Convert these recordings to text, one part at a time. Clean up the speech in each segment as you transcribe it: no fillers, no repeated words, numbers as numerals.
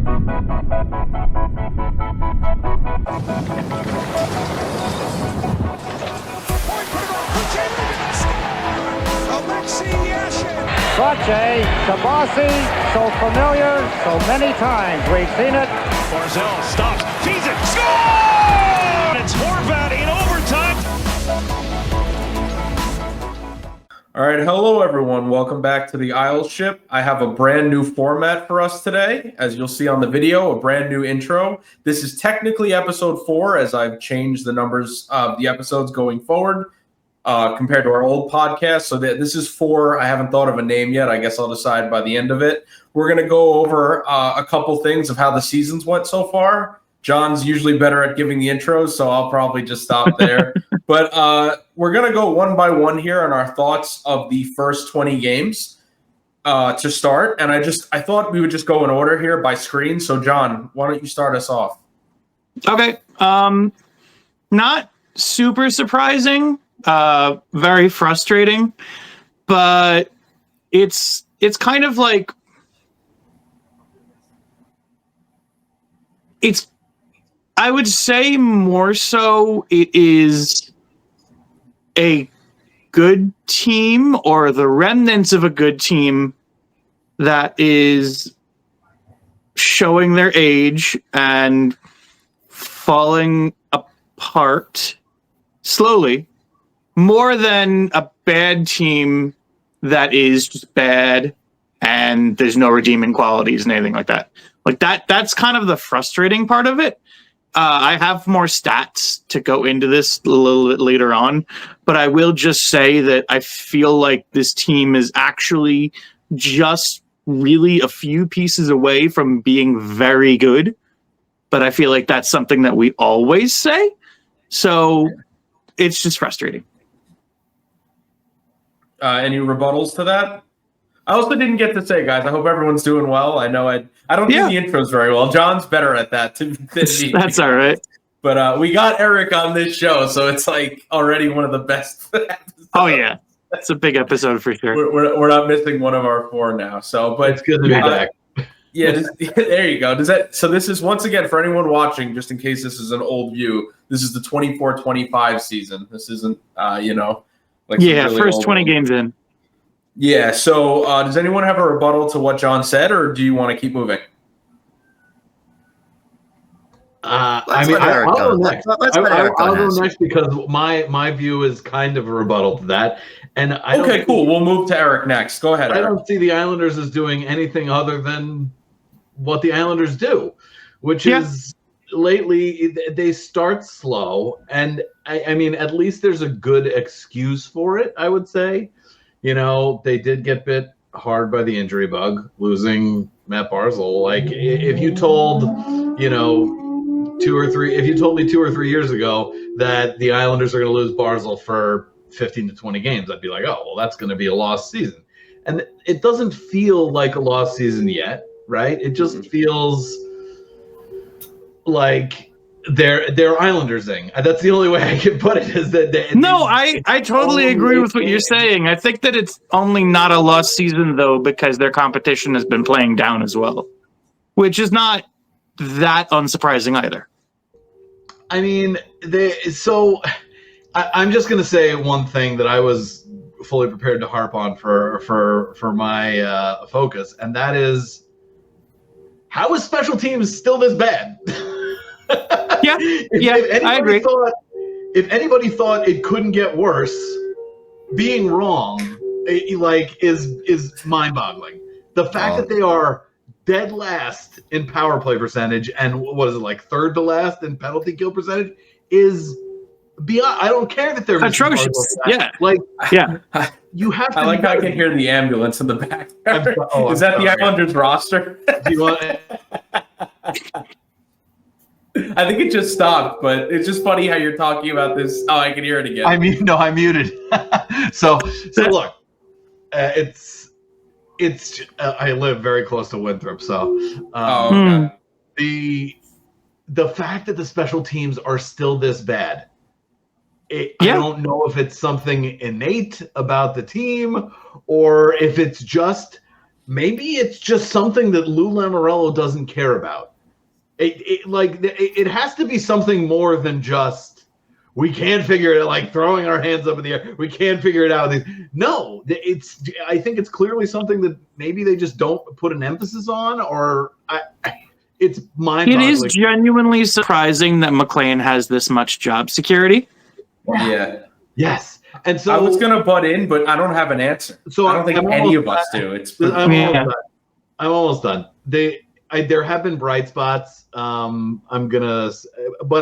Sache, Sabasi, so familiar, so many times we've seen it. Barzell stops, feeds it, score! It's Horvat in overtime. All right, hello everyone. Welcome back to the Isle Ship. I have a brand new format for us today. As you'll see on the video, a brand new intro. This is technically episode 4, as I've changed the numbers of the episodes going forward compared to our old podcast. So this is 4. I haven't thought of a name yet. I guess I'll decide by the end of it. We're going to go over a couple things of how the seasons went so far. John's usually better at giving the intros, so I'll probably just stop there. But we're going to go one by one here on our thoughts of the first 20 games to start. And I thought we would just go in order here by screen. So, John, why don't you start us off? Okay. Not super surprising. Very frustrating. But it's kind of like I would say more so it is a good team or the remnants of a good team that is showing their age and falling apart slowly more than a bad team that is just bad and there's no redeeming qualities and anything like that. Like that's kind of the frustrating part of it. I have more stats to go into this a little bit later on, but I will just say that I feel like this team is actually just really a few pieces away from being very good. But I feel like that's something that we always say. So it's just frustrating. Any rebuttals to that? I also didn't get to say, guys, I hope everyone's doing well. I know I don't do the intros very well. John's better at that than me. That's all right. But we got Eric on this show, so it's like already one of the best episodes. Oh, yeah. That's a big episode for sure. We're not missing one of our 4 now. So, but it's good to be back. Yeah, there you go. So this is, once again, for anyone watching, just in case this is an old view, this is the 24-25 season. This isn't, really first 20 games in. Yeah, so does anyone have a rebuttal to what John said, or do you want to keep moving? I'll go next. I'll go next because my view is kind of a rebuttal to that. And okay, cool. We'll move to Eric next. Go ahead, Eric. I don't see the Islanders as doing anything other than what the Islanders do, which is lately they start slow. And I mean, at least there's a good excuse for it, I would say. You know, they did get bit hard by the injury bug, losing Matt Barzell. Like, if you told, me 2 or 3 years ago that the Islanders are going to lose Barzell for 15 to 20 games, I'd be like, oh, well, that's going to be a lost season. And it doesn't feel like a lost season yet, right? It just feels like they're Islanders-ing. That's the only way I can put it. Is that I totally agree with what you're saying. I think that it's only not a lost season though because their competition has been playing down as well, which is not that unsurprising either. I mean, I'm just going to say one thing that I was fully prepared to harp on for my focus, and that is, how is special teams still this bad? I agree. If anybody thought it couldn't get worse, being wrong, is mind-boggling. The fact that they are dead last in power play percentage and what is it, like third to last in penalty kill percentage is beyond. I don't care that they're atrocious. You have to. I like how I can hear the ambulance in the back. Is that the Islanders roster? Do you want it? I think it just stopped, but it's just funny how you're talking about this. Oh, I can hear it again. I muted. so look, it's I live very close to Winthrop, so the fact that the special teams are still this bad, I don't know if it's something innate about the team or if it's just maybe it's just something that Lou Lamoriello doesn't care about. It has to be something more than just we can't figure it out, like throwing our hands up in the air. We can't figure it out. No, I think it's clearly something that maybe they just don't put an emphasis on, or it's mind-boggling. It is genuinely surprising that McClain has this much job security. Yeah. Yes. And so I was going to butt in, but I don't have an answer. So I don't think any of us do. I'm almost done. There have been bright spots. But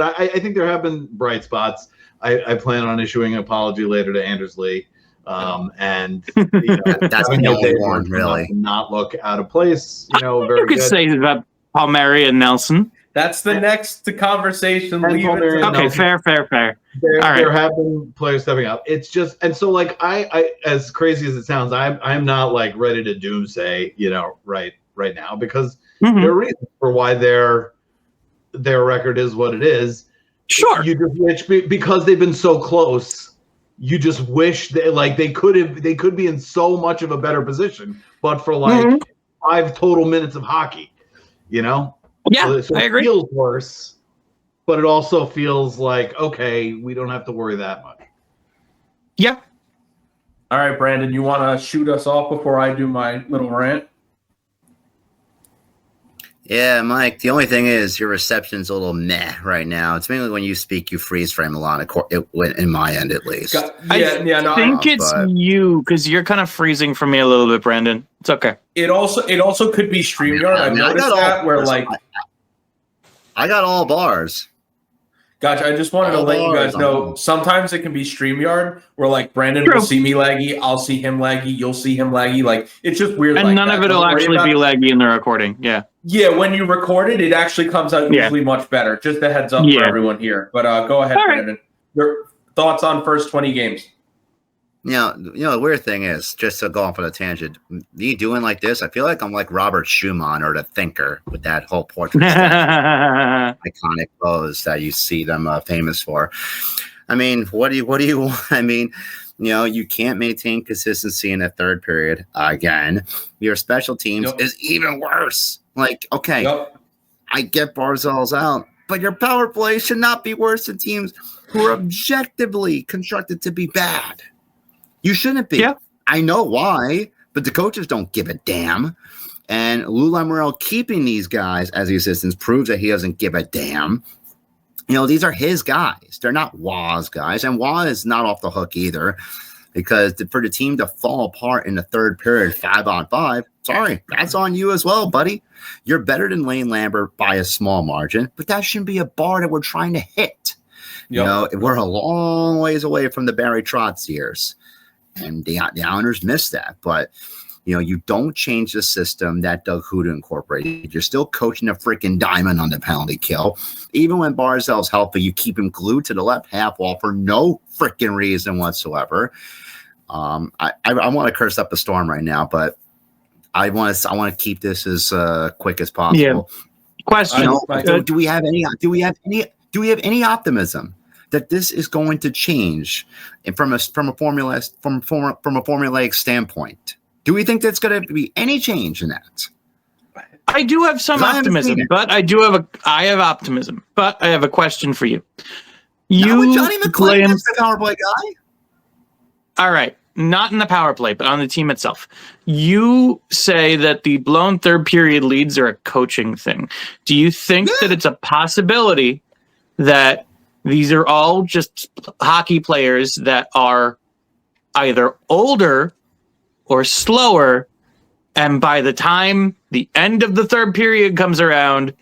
I think there have been bright spots. I plan on issuing an apology later to Anders Lee. And that's the only one, really. Not look out of place. Very you could say that Palmieri and Nelson. That's the next conversation. Okay, fair. There have been players stepping up. It's just, and so like I as crazy as it sounds, I'm not like ready to doomsay, right now, because there are reasons for why their record is what it is. Sure. You just wish, because they've been so close, you just wish they could be in so much of a better position, but for 5 total minutes of hockey, Yeah, so I agree. It feels worse, but it also feels like, okay, we don't have to worry that much. Yeah. All right, Brandon, you want to shoot us off before I do my little rant? Yeah, Mike, the only thing is your reception's a little meh right now. It's mainly when you speak, you freeze frame a lot, in my end at least. I think it's you, because you're kind of freezing for me a little bit, Brandon. It's okay. It also could be StreamYard. I've noticed that where I got all bars. Gotcha. I just wanted to let you guys know, sometimes it can be StreamYard where like Brandon will see me laggy, I'll see him laggy, you'll see him laggy. Like it's just weird. And none of it will actually be laggy in the recording. Yeah. Yeah, when you record it, it actually comes out usually much better. Just a heads up for everyone here. But go ahead, Brandon. Your thoughts on first 20 games? The weird thing is, just to go off on a tangent, me doing like this, I feel like I'm like Robert Schumann or the Thinker with that whole portrait iconic pose that you see them famous for. I mean, what do you want? I mean, you can't maintain consistency in the third period. Again, your special teams is even worse. Like, okay, I get Barzal's out, but your power play should not be worse than teams who are objectively constructed to be bad. You shouldn't be. Yeah. I know why, but the coaches don't give a damn. And Lou Lamoriello keeping these guys as the assistants proves that he doesn't give a damn. These are his guys. They're not Wah's guys. And Wah is not off the hook either, because for the team to fall apart in the third period 5-on-5, sorry, that's on you as well, buddy. You're better than Lane Lambert by a small margin, but that shouldn't be a bar that we're trying to hit. We're a long ways away from the Barry Trotz years. And the Islanders missed that. But, you don't change the system that Doug Huda incorporated. You're still coaching a freaking diamond on the penalty kill. Even when Barzal's healthy, you keep him glued to the left half wall for no freaking reason whatsoever. I want to curse up a storm right now, but I want to keep this as quick as possible. Yeah. Question: Do we have any optimism that this is going to change from a formulaic standpoint? Do we think that's going to be any change in that? I do have some optimism, but I have optimism, but I have a question for you. Not with Johnny McClain as the power play guy? All right. Not in the power play, but on the team itself. You say that the blown third period leads are a coaching thing. Do you think that it's a possibility that these are all just hockey players that are either older or slower, and by the time the end of the third period comes around,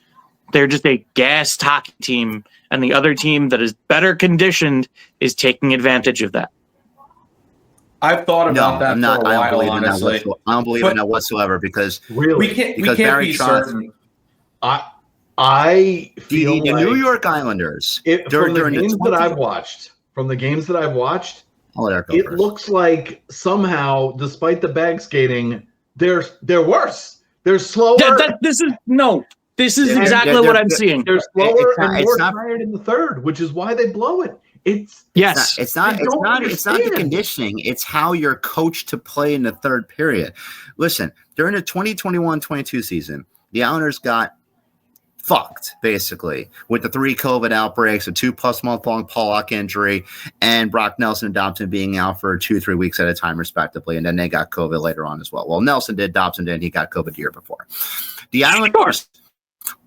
they're just a gassed hockey team, and the other team that is better conditioned is taking advantage of that? I've thought about that for a while, I don't believe in that whatsoever, because we can't be certain. I feel the like New York Islanders from the games that I've watched, it looks like somehow, despite the bag skating, they're worse. They're slower. This is exactly what I'm seeing. They're slower and more tired in the third, which is why they blow it. Yes. It's not the conditioning. It's how you're coached to play in the third period. Listen, during the 2021-22 season, the Islanders got fucked, basically, with the 3 COVID outbreaks, a 2+ month-long Pollock injury, and Brock Nelson and Dobson being out for 2-3 weeks at a time, respectively. And then they got COVID later on as well. Well, Nelson did, Dobson did, he got COVID the year before. The Islanders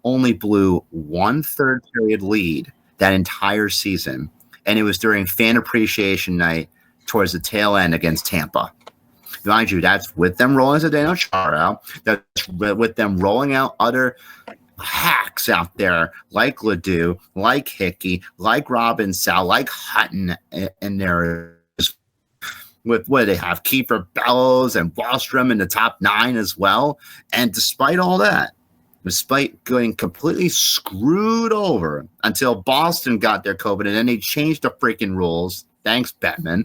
only blew 1/3 period lead that entire season, and it was during fan appreciation night towards the tail end against Tampa. Mind you, that's with them rolling Zdeno Chara out. That's with them rolling out other hacks out there like Ledoux, like Hickey, like Robin Sal, like Hutton in there. With what they have, Kiefer Bellows and Wallstrom in the top 9 as well. And despite all that, despite getting completely screwed over until Boston got their COVID and then they changed the freaking rules. Thanks, Bettman.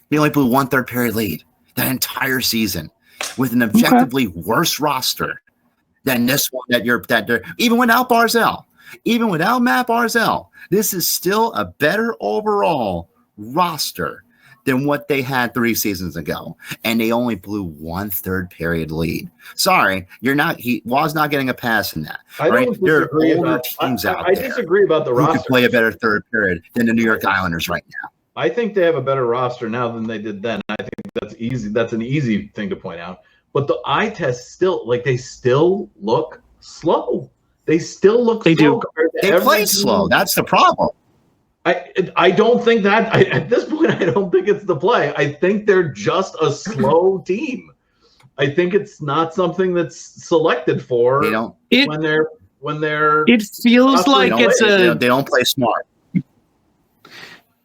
They only blew 1/3 period lead that entire season with an objectively worse roster than this one even without Barzell, even without Matt Barzell, this is still a better overall roster than what they had 3 seasons ago, and they only blew 1/3 period lead. Sorry, was not getting a pass in that. There are older teams out there. I disagree about the roster. Who could play a better third period than the New York Islanders right now. I think they have a better roster now than they did then. I think that's easy. That's an easy thing to point out. But the eye test still, they still look slow. They still look slow. They play slow. That's the problem. I don't think that at this point. I don't think it's the play. I think they're just a slow team. I think it's not something that's selected for when they're. It feels like they don't play smart.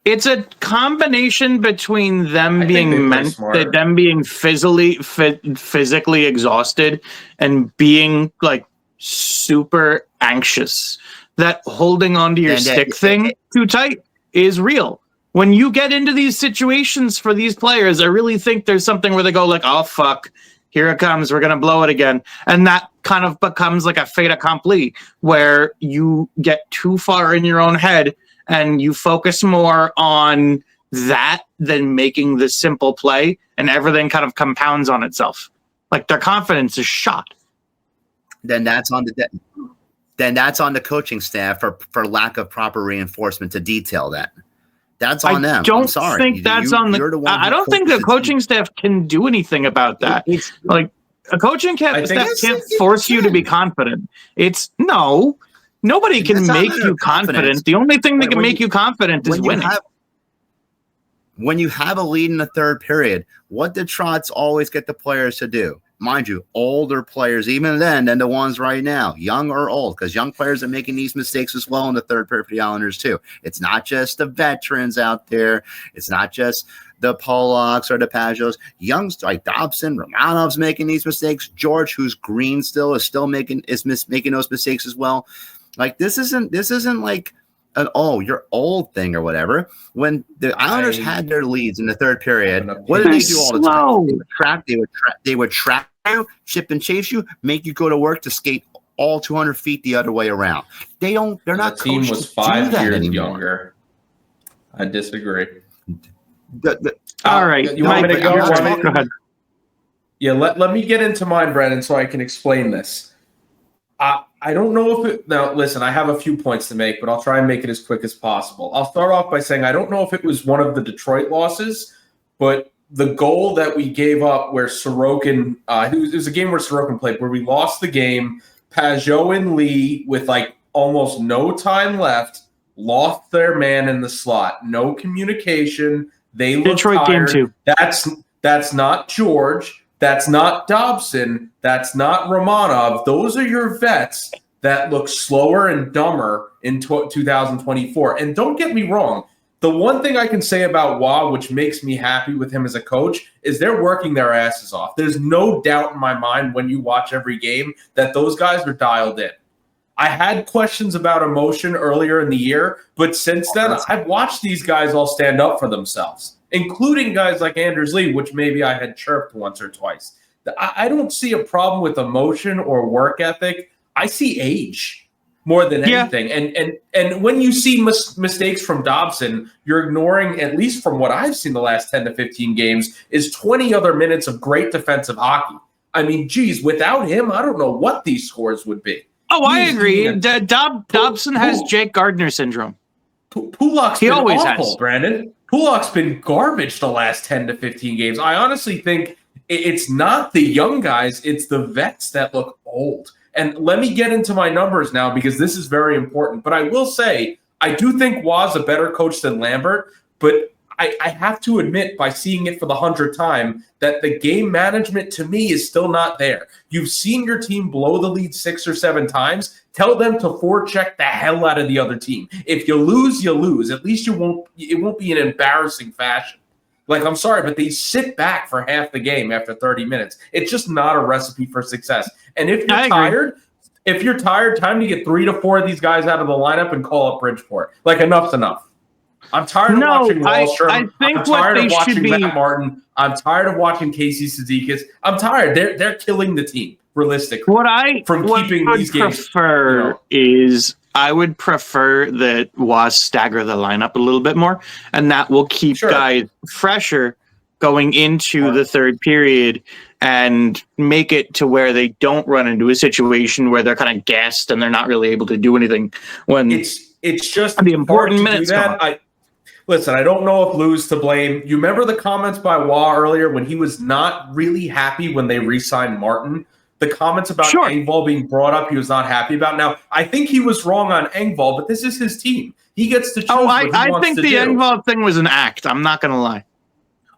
It's a combination between them being physically exhausted and being like super anxious. That holding onto your stick thing too tight is real. When you get into these situations for these players, I really think there's something where they go like, oh, fuck, here it comes. We're going to blow it again. And that kind of becomes like a fait accompli where you get too far in your own head and you focus more on that than making the simple play, and everything kind of compounds on itself. Like their confidence is shot. Then that's on the coaching staff for lack of proper reinforcement to detail that. That's on them. Don't I'm sorry. think that's on the. I don't think the coaching staff can do anything about that. Like a coaching staff can't force you to be confident. Nobody can make you confident. The only thing that can make you confident is winning. When you have a lead in the third period, what did Trotz always get the players to do? Mind you, older players, even then, than the ones right now, young or old, because young players are making these mistakes as well in the third period for the Islanders too. It's not just the veterans out there. It's not just the Pollocks or the Pajos. Youngs like Dobson, Romanov's making these mistakes. George, who's green still, is making those mistakes as well. Like this isn't like an you're old thing or whatever. When the Islanders had their leads in the third period, what did they do all the time? They would trap you, chip and chase you, make you go to work to skate all 200 feet the other way around. They're not. The team was 5 years younger. I disagree. All right, you want me to go? Go ahead. Yeah, let me get into mine, Brennan, so I can explain this. I don't know if now listen, I have a few points to make, but I'll try and make it as quick as possible. I'll start off by saying I don't know if it was one of the Detroit losses, but the goal that we gave up where Sorokin, it was a game where Sorokin played, where we lost the game. Pajot and Lee, with like almost no time left, lost their man in the slot. No communication. They looked Detroit tired. Game 2. That's not George. That's not Dobson. That's not Romanov. Those are your vets that look slower and dumber in 2024. And don't get me wrong. The one thing I can say about Wah, which makes me happy with him as a coach, is they're working their asses off. There's no doubt in my mind when you watch every game that those guys are dialed in. I had questions about emotion earlier in the year, but since then, I've watched these guys all stand up for themselves, including guys like Anders Lee, which maybe I had chirped once or twice. I don't see a problem with emotion or work ethic. I see age more than anything. And when you see mistakes from Dobson, you're ignoring, at least from what I've seen the last 10 to 15 games, is 20 other minutes of great defensive hockey. I mean, geez, without him, I don't know what these scores would be. Oh, I agree. Dobson has Jake Gardner syndrome. Pulak's been awful, Brandon. Pulak's been garbage the last 10 to 15 games. I honestly think it's not the young guys, it's the vets that look old. And let me get into my numbers now because this is very important. But I will say, I do think Waugh's a better coach than Lambert, but I have to admit, by seeing it for the 100th time, that the game management to me is still not there. You've seen your team blow the lead 6 or 7 times. Tell them to forecheck the hell out of the other team. If you lose, you lose. At least it won't be an embarrassing fashion. Like, I'm sorry, but they sit back for half the game after 30 minutes. It's just not a recipe for success. And if you're tired, time to get 3 to 4 of these guys out of the lineup and call up Bridgeport. Like, enough's enough. I'm tired of watching Wallstrom. I'm tired of watching Matt Martin. I'm tired of watching Casey Cizikas. I'm tired. They're killing the team, realistically. What I would prefer is I would prefer that Waz stagger the lineup a little bit more, and that will keep guys fresher going into the third period and make it to where they don't run into a situation where they're kind of gassed and they're not really able to do anything when it's just the important minutes come up. Listen, I don't know if Lou's to blame. You remember the comments by Waugh earlier when he was not really happy when they re-signed Martin? The comments about Engvall being brought up, he was not happy about. Now, I think he was wrong on Engvall, but this is his team. He gets to choose what he wants to do. I think the Engvall thing was an act. I'm not going to lie.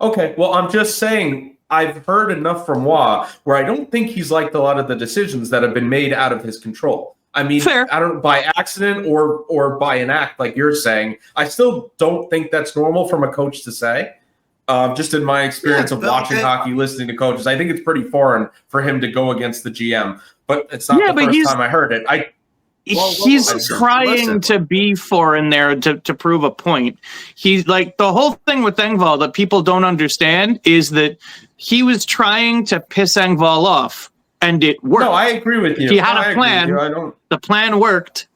Okay, well, I'm just saying I've heard enough from Waugh where I don't think he's liked a lot of the decisions that have been made out of his control. I mean, I don't by accident or by an act like you're saying. I still don't think that's normal from a coach to say. Just in my experience of watching hockey, listening to coaches, I think it's pretty foreign for him to go against the GM. But it's not the first time I heard it. He's trying to be foreign there to prove a point. He's like, the whole thing with Engvall that people don't understand is that he was trying to piss Engvall off. And it worked. No, I agree with you. He had a plan. The plan worked.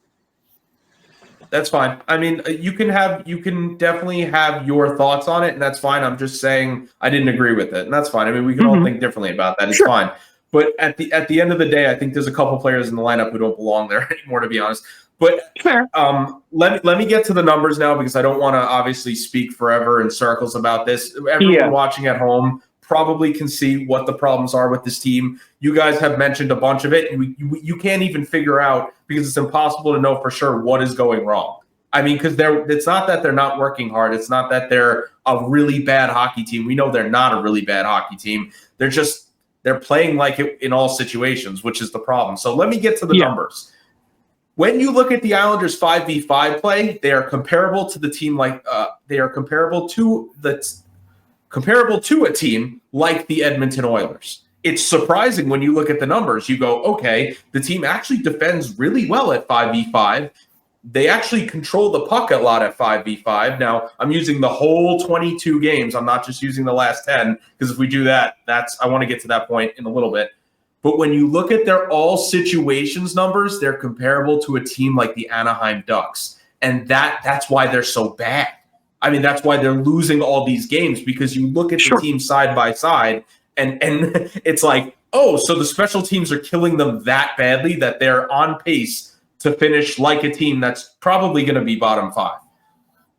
That's fine. I mean, you can definitely have your thoughts on it, and that's fine. I'm just saying I didn't agree with it, and that's fine. I mean, we can all think differently about that. It's fine. But at the end of the day, I think there's a couple players in the lineup who don't belong there anymore, to be honest. But let me get to the numbers now because I don't want to obviously speak forever in circles about this. Everyone watching at home probably can see what the problems are with this team. You guys have mentioned a bunch of it. You can't even figure out because it's impossible to know for sure what is going wrong. I mean, because it's not that they're not working hard. It's not that they're a really bad hockey team. We know they're not a really bad hockey team. They're playing like it in all situations, which is the problem. So let me get to the numbers. When you look at the Islanders 5v5 play, they are comparable to the team comparable to a team like the Edmonton Oilers. It's surprising when you look at the numbers. You go, okay, the team actually defends really well at 5v5. They actually control the puck a lot at 5v5. Now, I'm using the whole 22 games. I'm not just using the last 10, because if we do that, I want to get to that point in a little bit. But when you look at their all situations numbers, they're comparable to a team like the Anaheim Ducks. And that's why they're so bad. I mean, that's why they're losing all these games, because you look at the team side by side and it's like, oh, so the special teams are killing them that badly that they're on pace to finish like a team that's probably going to be bottom 5.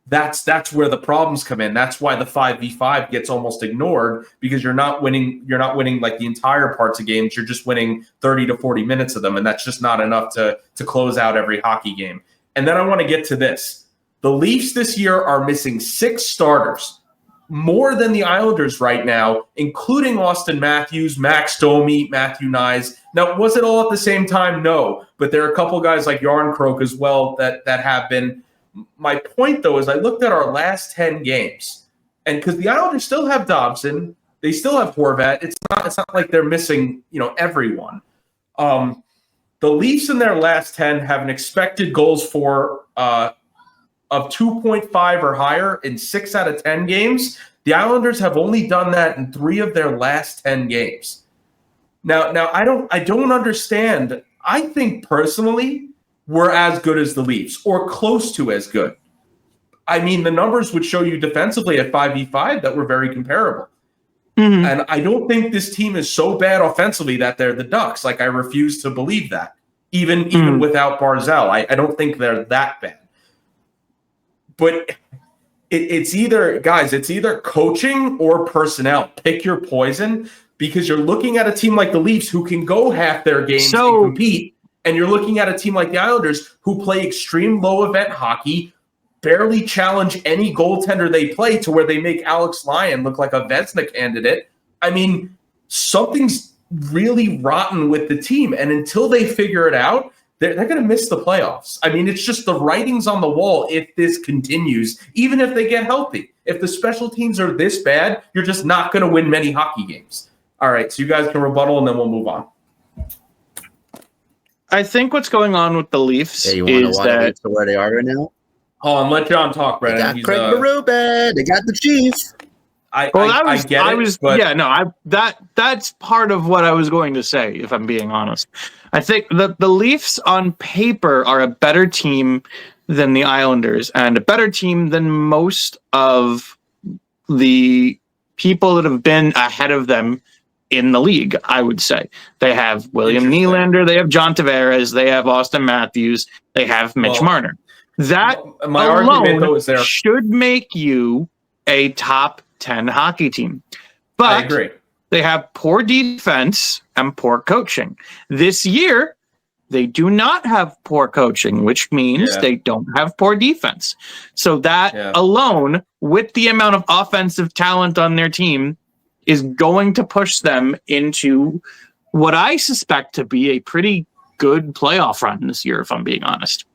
That's where the problems come in. That's why the 5v5 gets almost ignored, because you're not winning like the entire parts of games. You're just winning 30 to 40 minutes of them, and that's just not enough to close out every hockey game. And then I want to get to this. The Leafs this year are missing 6 starters, more than the Islanders right now, including Austin Matthews, Max Domi, Matthew Nyes. Now, was it all at the same time? No, but there are a couple guys like Yarncroke as well that have been. My point, though, is I looked at our last 10 games, and because the Islanders still have Dobson, they still have Horvat. It's not like they're missing, everyone. The Leafs in their last 10 have an expected goals for of 2.5 or higher in 6 out of 10 games. The Islanders have only done that in 3 of their last 10 games. Now I don't understand. I think personally were as good as the Leafs or close to as good. I mean, the numbers would show you defensively at 5v5 that were very comparable. Mm-hmm. And I don't think this team is so bad offensively that they're the Ducks. Like, I refuse to believe that. Even without Barzal, I don't think they're that bad. But it's either coaching or personnel. Pick your poison, because you're looking at a team like the Leafs who can go half their games and compete, and you're looking at a team like the Islanders who play extreme low-event hockey, barely challenge any goaltender they play to where they make Alex Lyon look like a Vezina candidate. I mean, something's really rotten with the team, and until they figure it out, they're going to miss the playoffs. I mean, it's just the writing's on the wall if this continues, even if they get healthy. If the special teams are this bad, you're just not going to win many hockey games. All right, so you guys can rebuttal, and then we'll move on. I think what's going on with the Leafs Yeah, you is want to that to where they are right now? Hold on, let John talk, They Brennan. got Craig Berube. They got the Chiefs. I get it, but that's part of what I was going to say, if I'm being honest. I think the Leafs on paper are a better team than the Islanders, and a better team than most of the people that have been ahead of them in the league, I would say. They have William Nylander, they have John Tavares, they have Austin Matthews, they have Mitch Marner. That my argument, though, alone is there should make you a top 10 hockey team. But I agree. They have poor defense and poor coaching. This year, they do not have poor coaching, which means they don't have poor defense. So that alone, with the amount of offensive talent on their team, is going to push them into what I suspect to be a pretty good playoff run this year, if I'm being honest.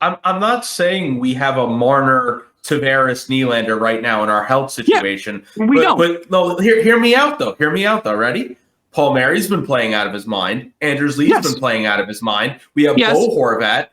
I'm not saying we have a Marner, Tavares, Nylander right now in our health situation. Yeah, we don't. But no, hear me out though. Hear me out though. Ready? Palmieri's been playing out of his mind. Anders Lee's been playing out of his mind. We have Bo Horvat.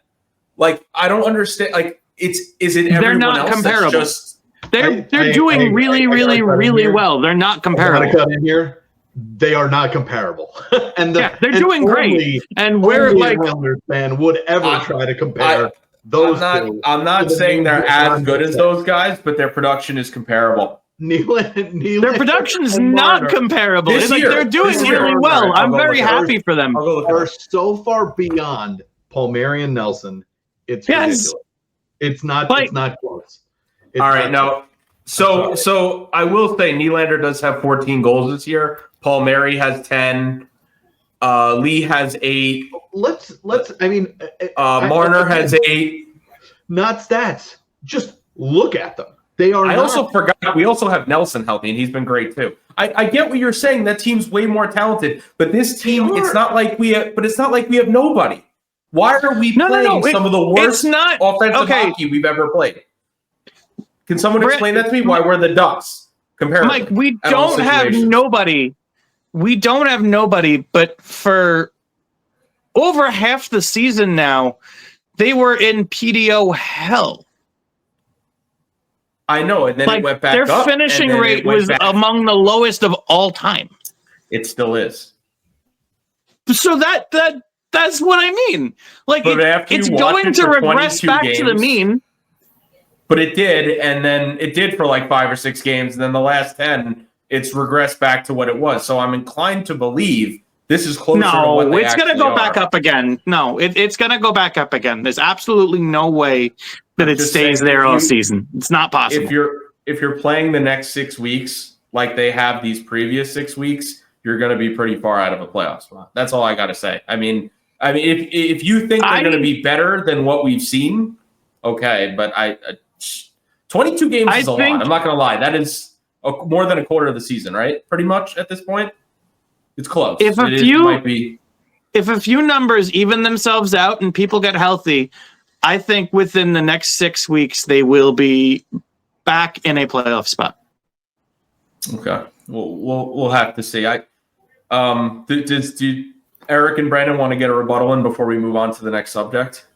Like, I don't understand. Like, is it everyone They're not else comparable. that's just They're doing really well. They're not comparable. I cut in here. They are not comparable. They're doing great. And we're like, Islanders fan would ever try to compare those two. I'm not saying they're as good as those guys, but their production is comparable. Their production is not comparable. This It's like year, they're doing really well. I'm very happy for them. Are so far beyond Palmieri and Nelson. It's ridiculous. It's not. It's not close. All right, now, so I will say Nylander does have 14 goals this year. Palmieri has 10. Lee has 8. Let's. I mean, Marner has 8. Not stats. Just look at them. They are. Also forgot we also have Nelson healthy, and he's been great too. I get what you're saying. That team's way more talented, but this team, it's not like we have. But it's not like we have nobody. Why are we playing some of the worst offensive hockey we've ever played? Can someone explain that to me? Why we're the Ducks? Comparatively, Mike, we don't have nobody. We don't have nobody, but for over half the season now, they were in PDO hell. I know, and then it went back up. Their finishing rate was among the lowest of all time. It still is. So that's what I mean. Like, it's going to regress back to the mean. But it did, and then it did for like 5 or 6 games, and then the last 10, it's regressed back to what it was. So I'm inclined to believe this is closer to what they it's going to go back up again. No, it's going to go back up again. There's absolutely no way that it stays there all season. It's not possible. If you're playing the next 6 weeks like they have these previous 6 weeks, you're going to be pretty far out of a playoff spot. That's all I got to say. I mean, if you think they're going to be better than what we've seen, okay. But 22 games is a lot. I'm not going to lie. That is more than a quarter of the season, right? Pretty much at this point. It's close. If a few numbers even themselves out and people get healthy, I think within the next 6 weeks they will be back in a playoff spot. Okay, we'll have to see. Do Eric and Brandon want to get a rebuttal in before we move on to the next subject?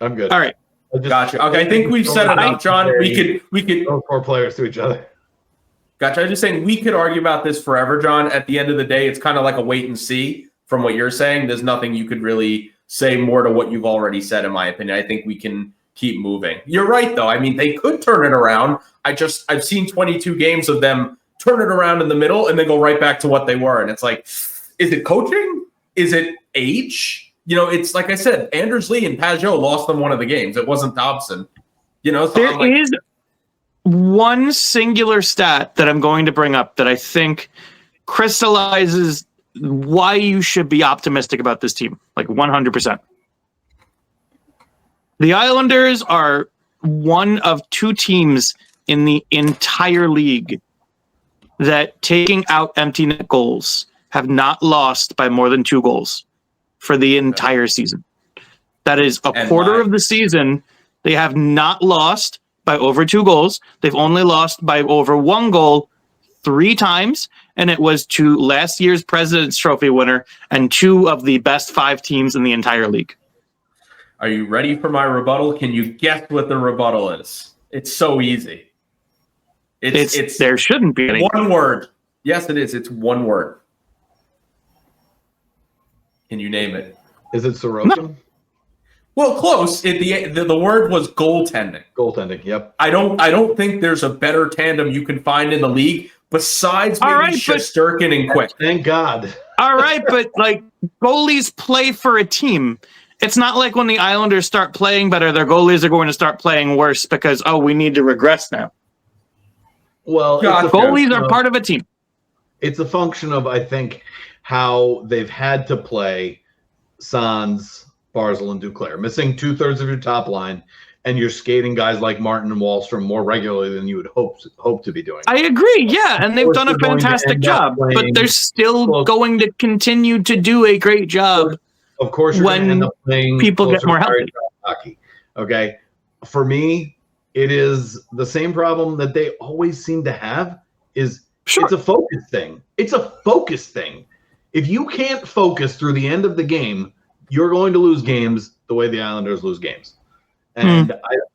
I'm good. All right, gotcha. Okay, I think we've said enough, John. We could throw 4 players to each other. Gotcha. I was just saying we could argue about this forever, John. At the end of the day, it's kind of like a wait and see from what you're saying, there's nothing you could really say more to what you've already said, in my opinion. I think we can keep moving. You're right, though. I mean, they could turn it around. I've seen 22 games of them turn it around in the middle and then go right back to what they were. And it's like, is it coaching? Is it age? You know, it's like I said, Anders Lee and Pajot lost them one of the games. It wasn't Dobson. You know, so There is one singular stat that I'm going to bring up that I think crystallizes why you should be optimistic about this team, like 100%. The Islanders are one of 2 teams in the entire league that, taking out empty net goals, have not lost by more than 2 goals for the entire season. That is a quarter of the season. They have not lost by over 2 goals. They've only lost by over 1 goal 3 times, and it was to last year's President's Trophy winner and 2 of the best 5 teams in the entire league. Are you ready for my rebuttal? Can you guess what the rebuttal is? It's so easy. It's there shouldn't be any. One word. Yes, it is. It's one word. Can you name it? Is it Sorokin? No. Well, close. The word was goaltending. Goaltending. Yep. I don't think there's a better tandem you can find in the league besides maybe Shesterkin and Quick. Thank God. All right, but like, goalies play for a team. It's not like when the Islanders start playing better, their goalies are going to start playing worse because, we need to regress now. Well, goalies are part of a team. It's a function of, I think, how they've had to play Sans, Barzal, and Duclair, missing 2/3 of your top line, and you're skating guys like Martin and Wallstrom more regularly than you would hope to be doing. I agree, yeah, and they've done a fantastic job, but they're still going to continue to do a great job. Of course, you're going to end up playing people get more healthy. Hockey. Okay, for me, it is the same problem that they always seem to have. It's a focus thing. It's a focus thing. If you can't focus through the end of the game, you're going to lose games the way the Islanders lose games. And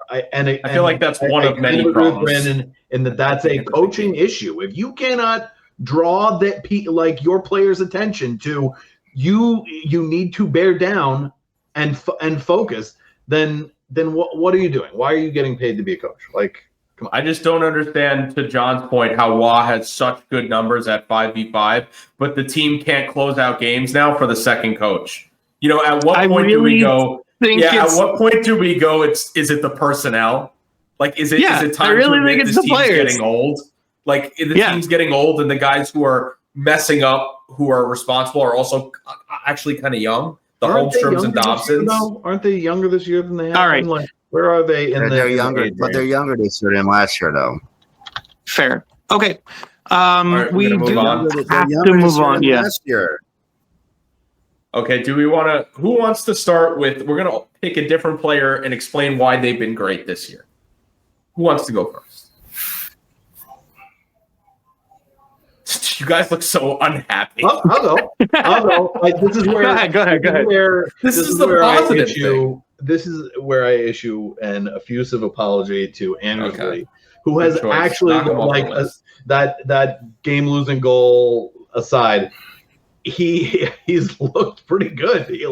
I feel like that's one of many problems. Brandon, and that's a coaching issue. If you cannot draw your players' attention to you need to bear down and focus, then what are you doing? Why are you getting paid to be a coach? Like, come on. I just don't understand, to John's point, how Waugh has such good numbers at 5v5, but the team can't close out games now for the second coach. You know, at what point do we go? At what point do we go? Is it the personnel? Like, is it time to admit this team's getting old? Like, the team's getting old, and the guys who are messing up, who are responsible, are also actually kind of young. The Holmstroms and Dobsons. Aren't they younger this year than they have? All right. Like, where are they? They're younger, but they're younger this year than last year, though. Fair. Okay. We do have to move on. Yeah. Last year. Okay, do we want to? Who wants to start with? We're going to pick a different player and explain why they've been great this year. Who wants to go first? You guys look so unhappy. I'll go. This is where. Go ahead. This is the positive thing. This is where I issue an effusive apology to Anders Lee, who has actually, that game-losing goal aside, he's looked pretty good. He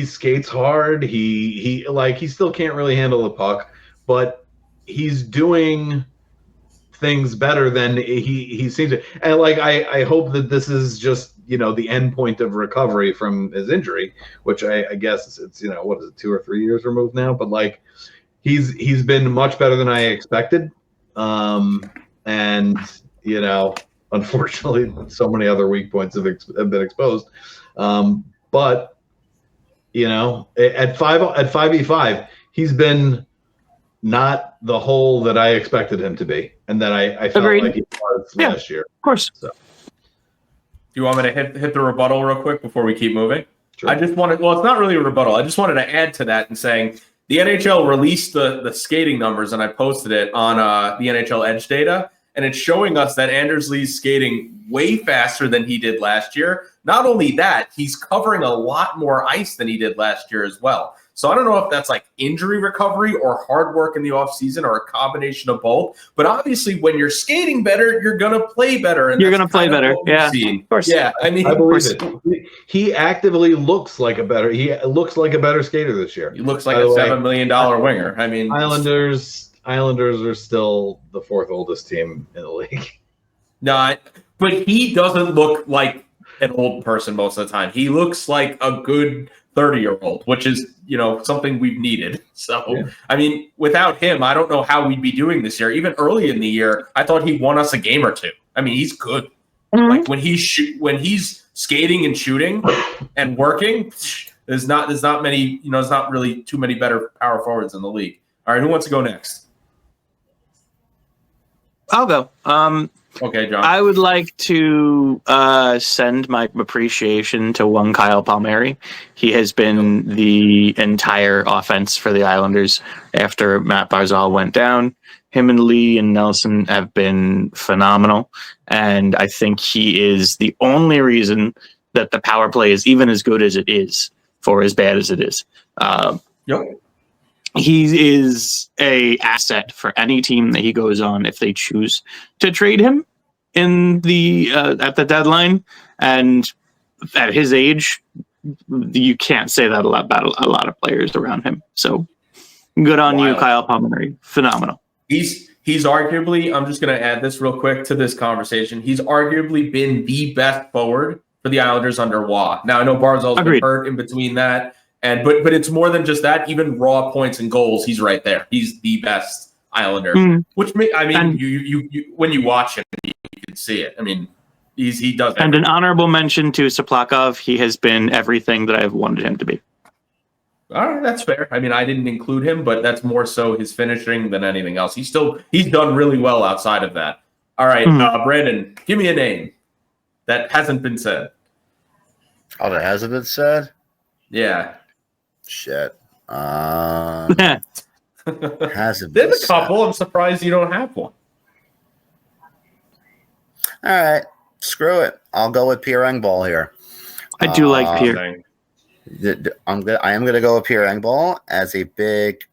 skates hard. He still can't really handle the puck, but he's doing things better than he seems to. And I hope that this is just, the end point of recovery from his injury, which I guess it's 2 or 3 years removed now, but he's been much better than I expected. And unfortunately, so many other weak points have been exposed. But at 5v5, he's been not the hole that I expected him to be, and that I felt like he was last year. Of course. So, do you want me to hit the rebuttal real quick before we keep moving? Sure. I just wanted. Well, it's not really a rebuttal. I just wanted to add to that and saying the NHL released the skating numbers, and I posted it on the NHL Edge data, and it's showing us that Anders Lee's skating way faster than he did last year. Not only that, he's covering a lot more ice than he did last year as well. So I don't know if that's like injury recovery or hard work in the offseason or a combination of both. But obviously, when you're skating better, you're going to play better. And you're going to play better. Yeah, of course. Yeah, I mean, I believe it. He actively looks like a better skater this year. He looks like a $7 million winger. I mean, Islanders are still the fourth oldest team in the league. No, but he doesn't look like an old person most of the time. He looks like a good 30-year-old, which is, something we've needed. So, yeah. I mean, without him, I don't know how we'd be doing this year. Even early in the year, I thought he won us a game or two. I mean, he's good. Mm-hmm. Like when he's skating and shooting and working, there's not many, there's not really too many better power forwards in the league. All right, who wants to go next? I'll go. Okay, John. I would like to send my appreciation to one Kyle Palmieri. He has been the entire offense for the Islanders after Matt Barzal went down. Him and Lee and Nelson have been phenomenal, and I think he is the only reason that the power play is even as good as it is for as bad as it is. Yep. He is a asset for any team that he goes on if they choose to trade him in the at the deadline. And at his age, you can't say that about a lot of players around him. So good on you, Kyle Palmieri. Phenomenal. He's arguably, I'm just going to add this real quick to this conversation. He's arguably been the best forward for the Islanders under Waugh. Now I know Barzal's been hurt in between that. But it's more than just that. Even raw points and goals, he's right there. He's the best Islander. Which you when you watch him, you can see it. I mean, he does. And an honorable mention to Soplakov. He has been everything that I've wanted him to be. All right, that's fair. I mean, I didn't include him, but that's more so his finishing than anything else. He's done really well outside of that. All right, Brandon, give me a name that hasn't been said. Oh, that hasn't been said? Yeah. Shit. Hasn't There's a couple. I'm surprised you don't have one. All right. Screw it. I'll go with Pierre Engvall here. I do like Pierre. I am gonna go with Pierre Engvall as a big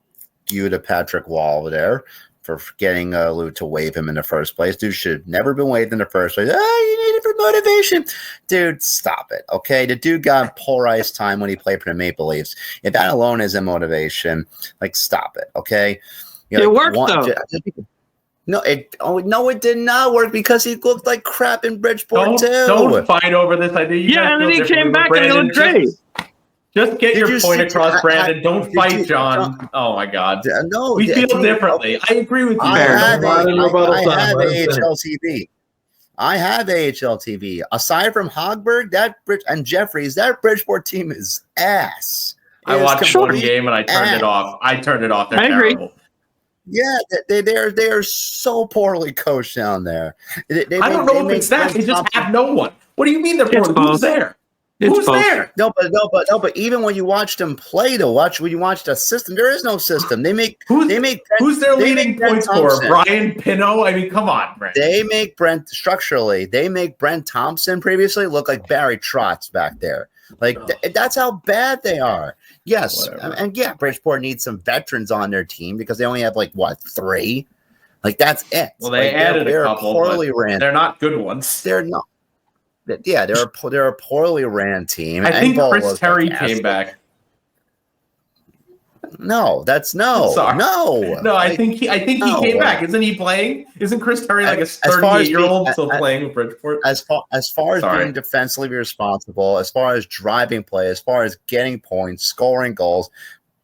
you to Patrick Wall over there for getting Lou to waive him in the first place. Dude should have never been waived in the first place. You need it for motivation. Dude, stop it. Okay. The dude got poor ice time when he played for the Maple Leafs. If that alone isn't motivation, stop it. Okay. It worked though. No, it did not work because he looked like crap in Bridgeport too. Don't fight over this idea. And then he came back and he looked great. Just get your point across, Brandon. Don't fight, John. Oh, my God. No, we feel differently. I agree with you. I have AHLTV. I have AHLTV. Aside from Hogberg and Jeffries, that Bridgeport team is ass. I watched one game and I turned it off. They're terrible. Yeah, they are so poorly coached down there. I don't know if it's that. They just have no one. What do you mean they're poorly? Who's there? Who's there? No, but even when you watch them play, when you watch the system, there is no system. Who's their leading point scorer? Brian Pino? I mean, come on, Brent. They make Brent Thompson previously look like Barry Trotz back there. That's how bad they are. Yes, and Bridgeport needs some veterans on their team because they only have 3. That's it. Well, they added a couple. Poorly ran. They're not good ones. They're not. Yeah, they're a poorly ran team. I think Chris Terry came back. No, that's no. No, I think he came back. Isn't he playing? Isn't Chris Terry like a 38-year-old still playing with Bridgeport? As far as being defensively responsible, as far as driving play, as far as getting points, scoring goals,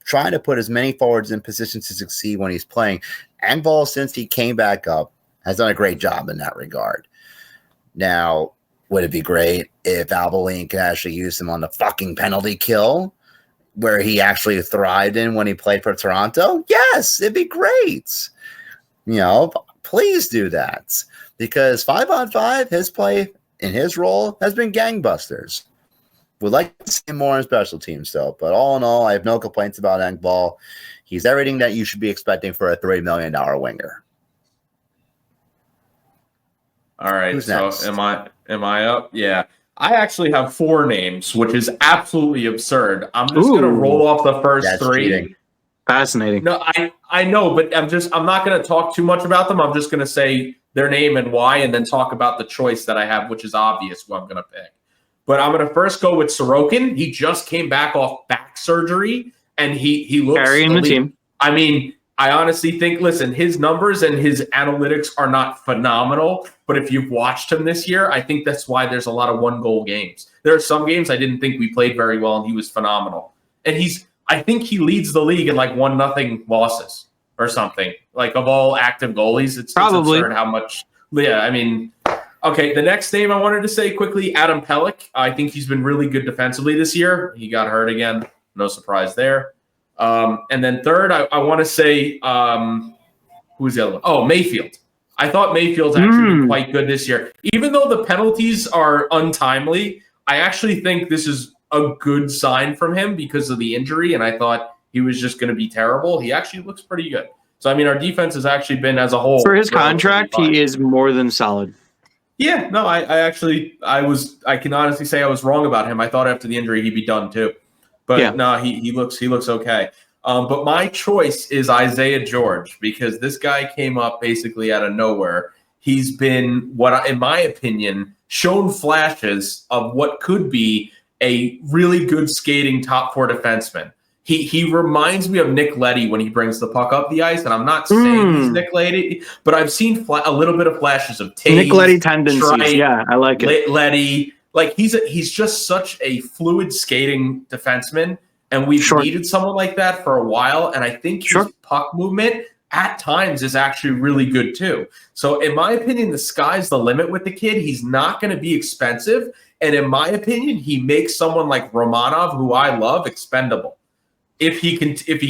trying to put as many forwards in positions to succeed when he's playing, Engvall, since he came back up, has done a great job in that regard. Now, would it be great if Albaline could actually use him on the fucking penalty kill where he actually thrived in when he played for Toronto? Yes, it'd be great. Please do that because 5-on-5, his play in his role has been gangbusters. Would like to see him more in special teams though, but all in all, I have no complaints about Engvall. He's everything that you should be expecting for a $3 million winger. All right, so am I up? Yeah. I actually have 4 names, which is absolutely absurd. I'm just going to roll off the first That's 3. cheating. Fascinating. No, I know, but I'm not going to talk too much about them. I'm just going to say their name and why, and then talk about the choice that I have, which is obvious who I'm going to pick. But I'm going to first go with Sorokin. He just came back off back surgery, and he looks carrying the team. I mean, I honestly think, listen, his numbers and his analytics are not phenomenal, but if you've watched him this year, I think that's why there's a lot of 1-goal games. There are some games I didn't think we played very well, and he was phenomenal. And I think he leads the league in like 1-0 losses or something. Like of all active goalies, it's absurd how much. Yeah, I mean, okay. The next name I wanted to say quickly, Adam Pelech. I think he's been really good defensively this year. He got hurt again. No surprise there. And then third, I want to say, who's the other one? Oh, Mayfield. I thought Mayfield's actually been quite good this year. Even though the penalties are untimely, I actually think this is a good sign from him because of the injury, and I thought he was just going to be terrible. He actually looks pretty good. So, I mean, our defense has actually been, as a whole, for his contract, he is more than solid. Yeah, no, I can honestly say I was wrong about him. I thought after the injury he'd be done too, but no, he looks okay. But my choice is Isaiah George because this guy came up basically out of nowhere. He's been in my opinion, shown flashes of what could be a really good skating top 4 defenseman. He reminds me of Nick Leddy when he brings the puck up the ice, and I'm not saying he's Nick Leddy, but I've seen a little bit of flashes of Taves, Nick Leddy tendencies. Yeah, I like it. Leddy, like he's just such a fluid skating defenseman, and we've needed someone like that for a while. And I think his puck movement at times is actually really good too. So in my opinion, the sky's the limit with the kid. He's not going to be expensive. And in my opinion, he makes someone like Romanov, who I love, expendable if he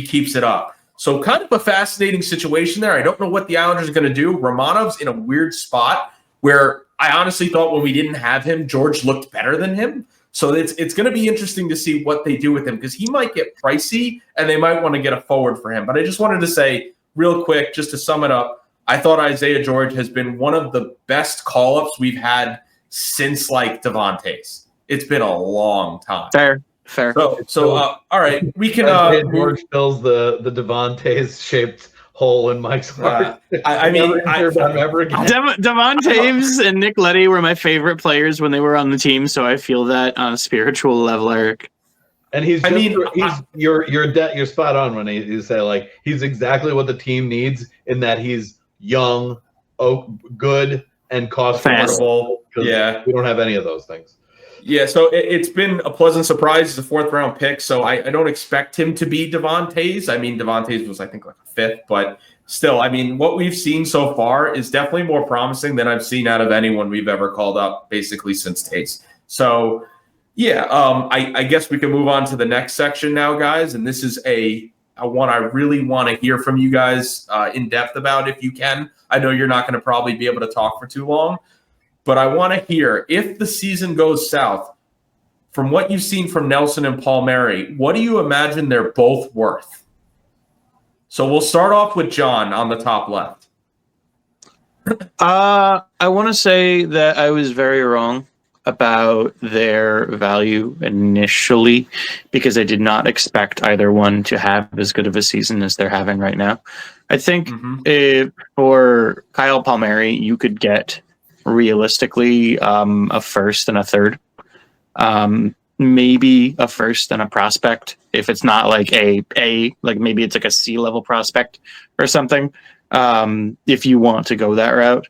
keeps it up. So kind of a fascinating situation there. I don't know what the Islanders are going to do. Romanov's in a weird spot where I honestly thought when we didn't have him, George looked better than him. So it's going to be interesting to see what they do with him because he might get pricey and they might want to get a forward for him. But I just wanted to say real quick, just to sum it up, I thought Isaiah George has been one of the best call-ups we've had since like Devontae's. It's been a long time. Fair. So all right, we can. George fills the Devontae's shaped hole in Mike's heart. Devon Taves and Nick Leddy were my favorite players when they were on the team, so I feel that on a spiritual level, Eric. And you're spot on when you say like he's exactly what the team needs in that he's young, good, and cost affordable. Yeah, we don't have any of those things. Yeah, so it's been a pleasant surprise. He's a 4th-round pick, so I don't expect him to be Devontae's. I mean, Devontae's was, I think, like a 5th, but still, I mean, what we've seen so far is definitely more promising than I've seen out of anyone we've ever called up, basically, since Taze. So, yeah, I guess we can move on to the next section now, guys, and this is a one I really want to hear from you guys in depth about if you can. I know you're not going to probably be able to talk for too long, but I want to hear, if the season goes south, from what you've seen from Nelson and Palmieri, what do you imagine they're both worth? So we'll start off with John on the top left. I want to say that I was very wrong about their value initially because I did not expect either one to have as good of a season as they're having right now. I think for Kyle Palmieri, you could get realistically a first and a third, maybe a first and a prospect if it's not like a like maybe it's like a C level prospect or something, if you want to go that route.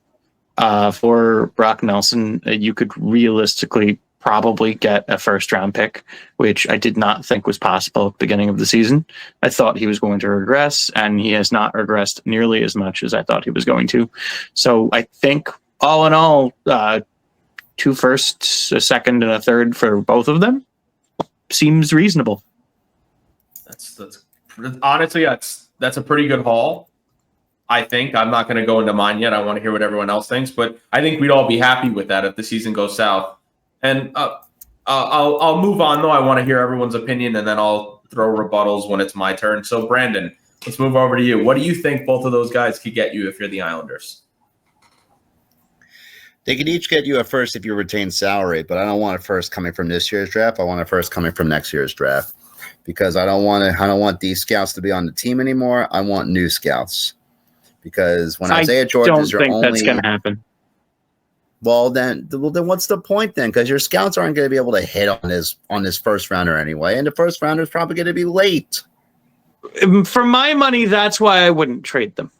For Brock Nelson, you could realistically probably get a 1st-round pick, which I did not think was possible at the beginning of the season. I thought he was going to regress, and he has not regressed nearly as much as I thought he was going to. So I think all in all, 2 firsts, a 2nd, and a 3rd for both of them seems reasonable. That's honestly that's a pretty good haul. I think I'm not going to go into mine yet. I want to hear what everyone else thinks, but I think we'd all be happy with that if the season goes south. And I'll move on though. I want to hear everyone's opinion, and then I'll throw rebuttals when it's my turn. So Brandon, let's move over to you. What do you think both of those guys could get you if you're the Islanders? They could each get you a first if you retain salary, but I don't want a first coming from this year's draft. I want a first coming from next year's draft because I don't want these scouts to be on the team anymore. I want new scouts because when Isaiah George is your only, that's going to happen. Well, then what's the point then? Because your scouts aren't going to be able to hit on this first rounder anyway, and the first rounder is probably going to be late. For my money, that's why I wouldn't trade them.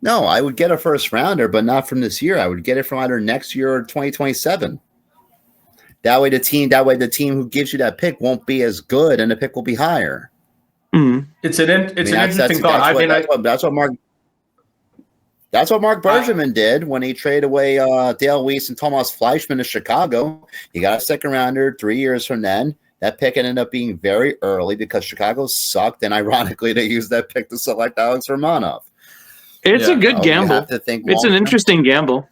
No, I would get a first rounder, but not from this year. I would get it from either next year or 2027. That way, the team who gives you that pick won't be as good, and the pick will be higher. Mm-hmm. It's an interesting thought. That's what Mark Bergevin did when he traded away Dale Weiss and Thomas Fleischman to Chicago. He got a second rounder 3 years from then. That pick ended up being very early because Chicago sucked, and ironically, they used that pick to select Alex Romanov. It's a good gamble. It's an interesting gamble.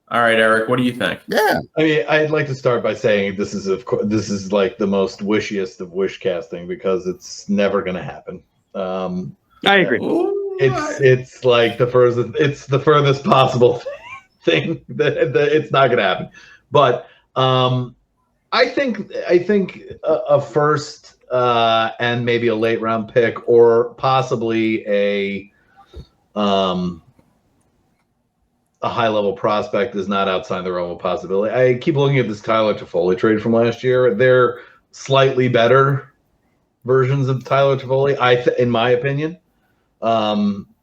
All right, Eric, what do you think? Yeah, I mean, I'd like to start by saying this is like the most wishiest of wish casting because it's never going to happen. I agree. It's like the furthest possible thing that it's not going to happen. But I think a first and maybe a late round pick or possibly a high level prospect is not outside the realm of possibility. I keep looking at this Tyler Toffoli trade from last year. They're slightly better versions of Tyler Toffoli, in my opinion.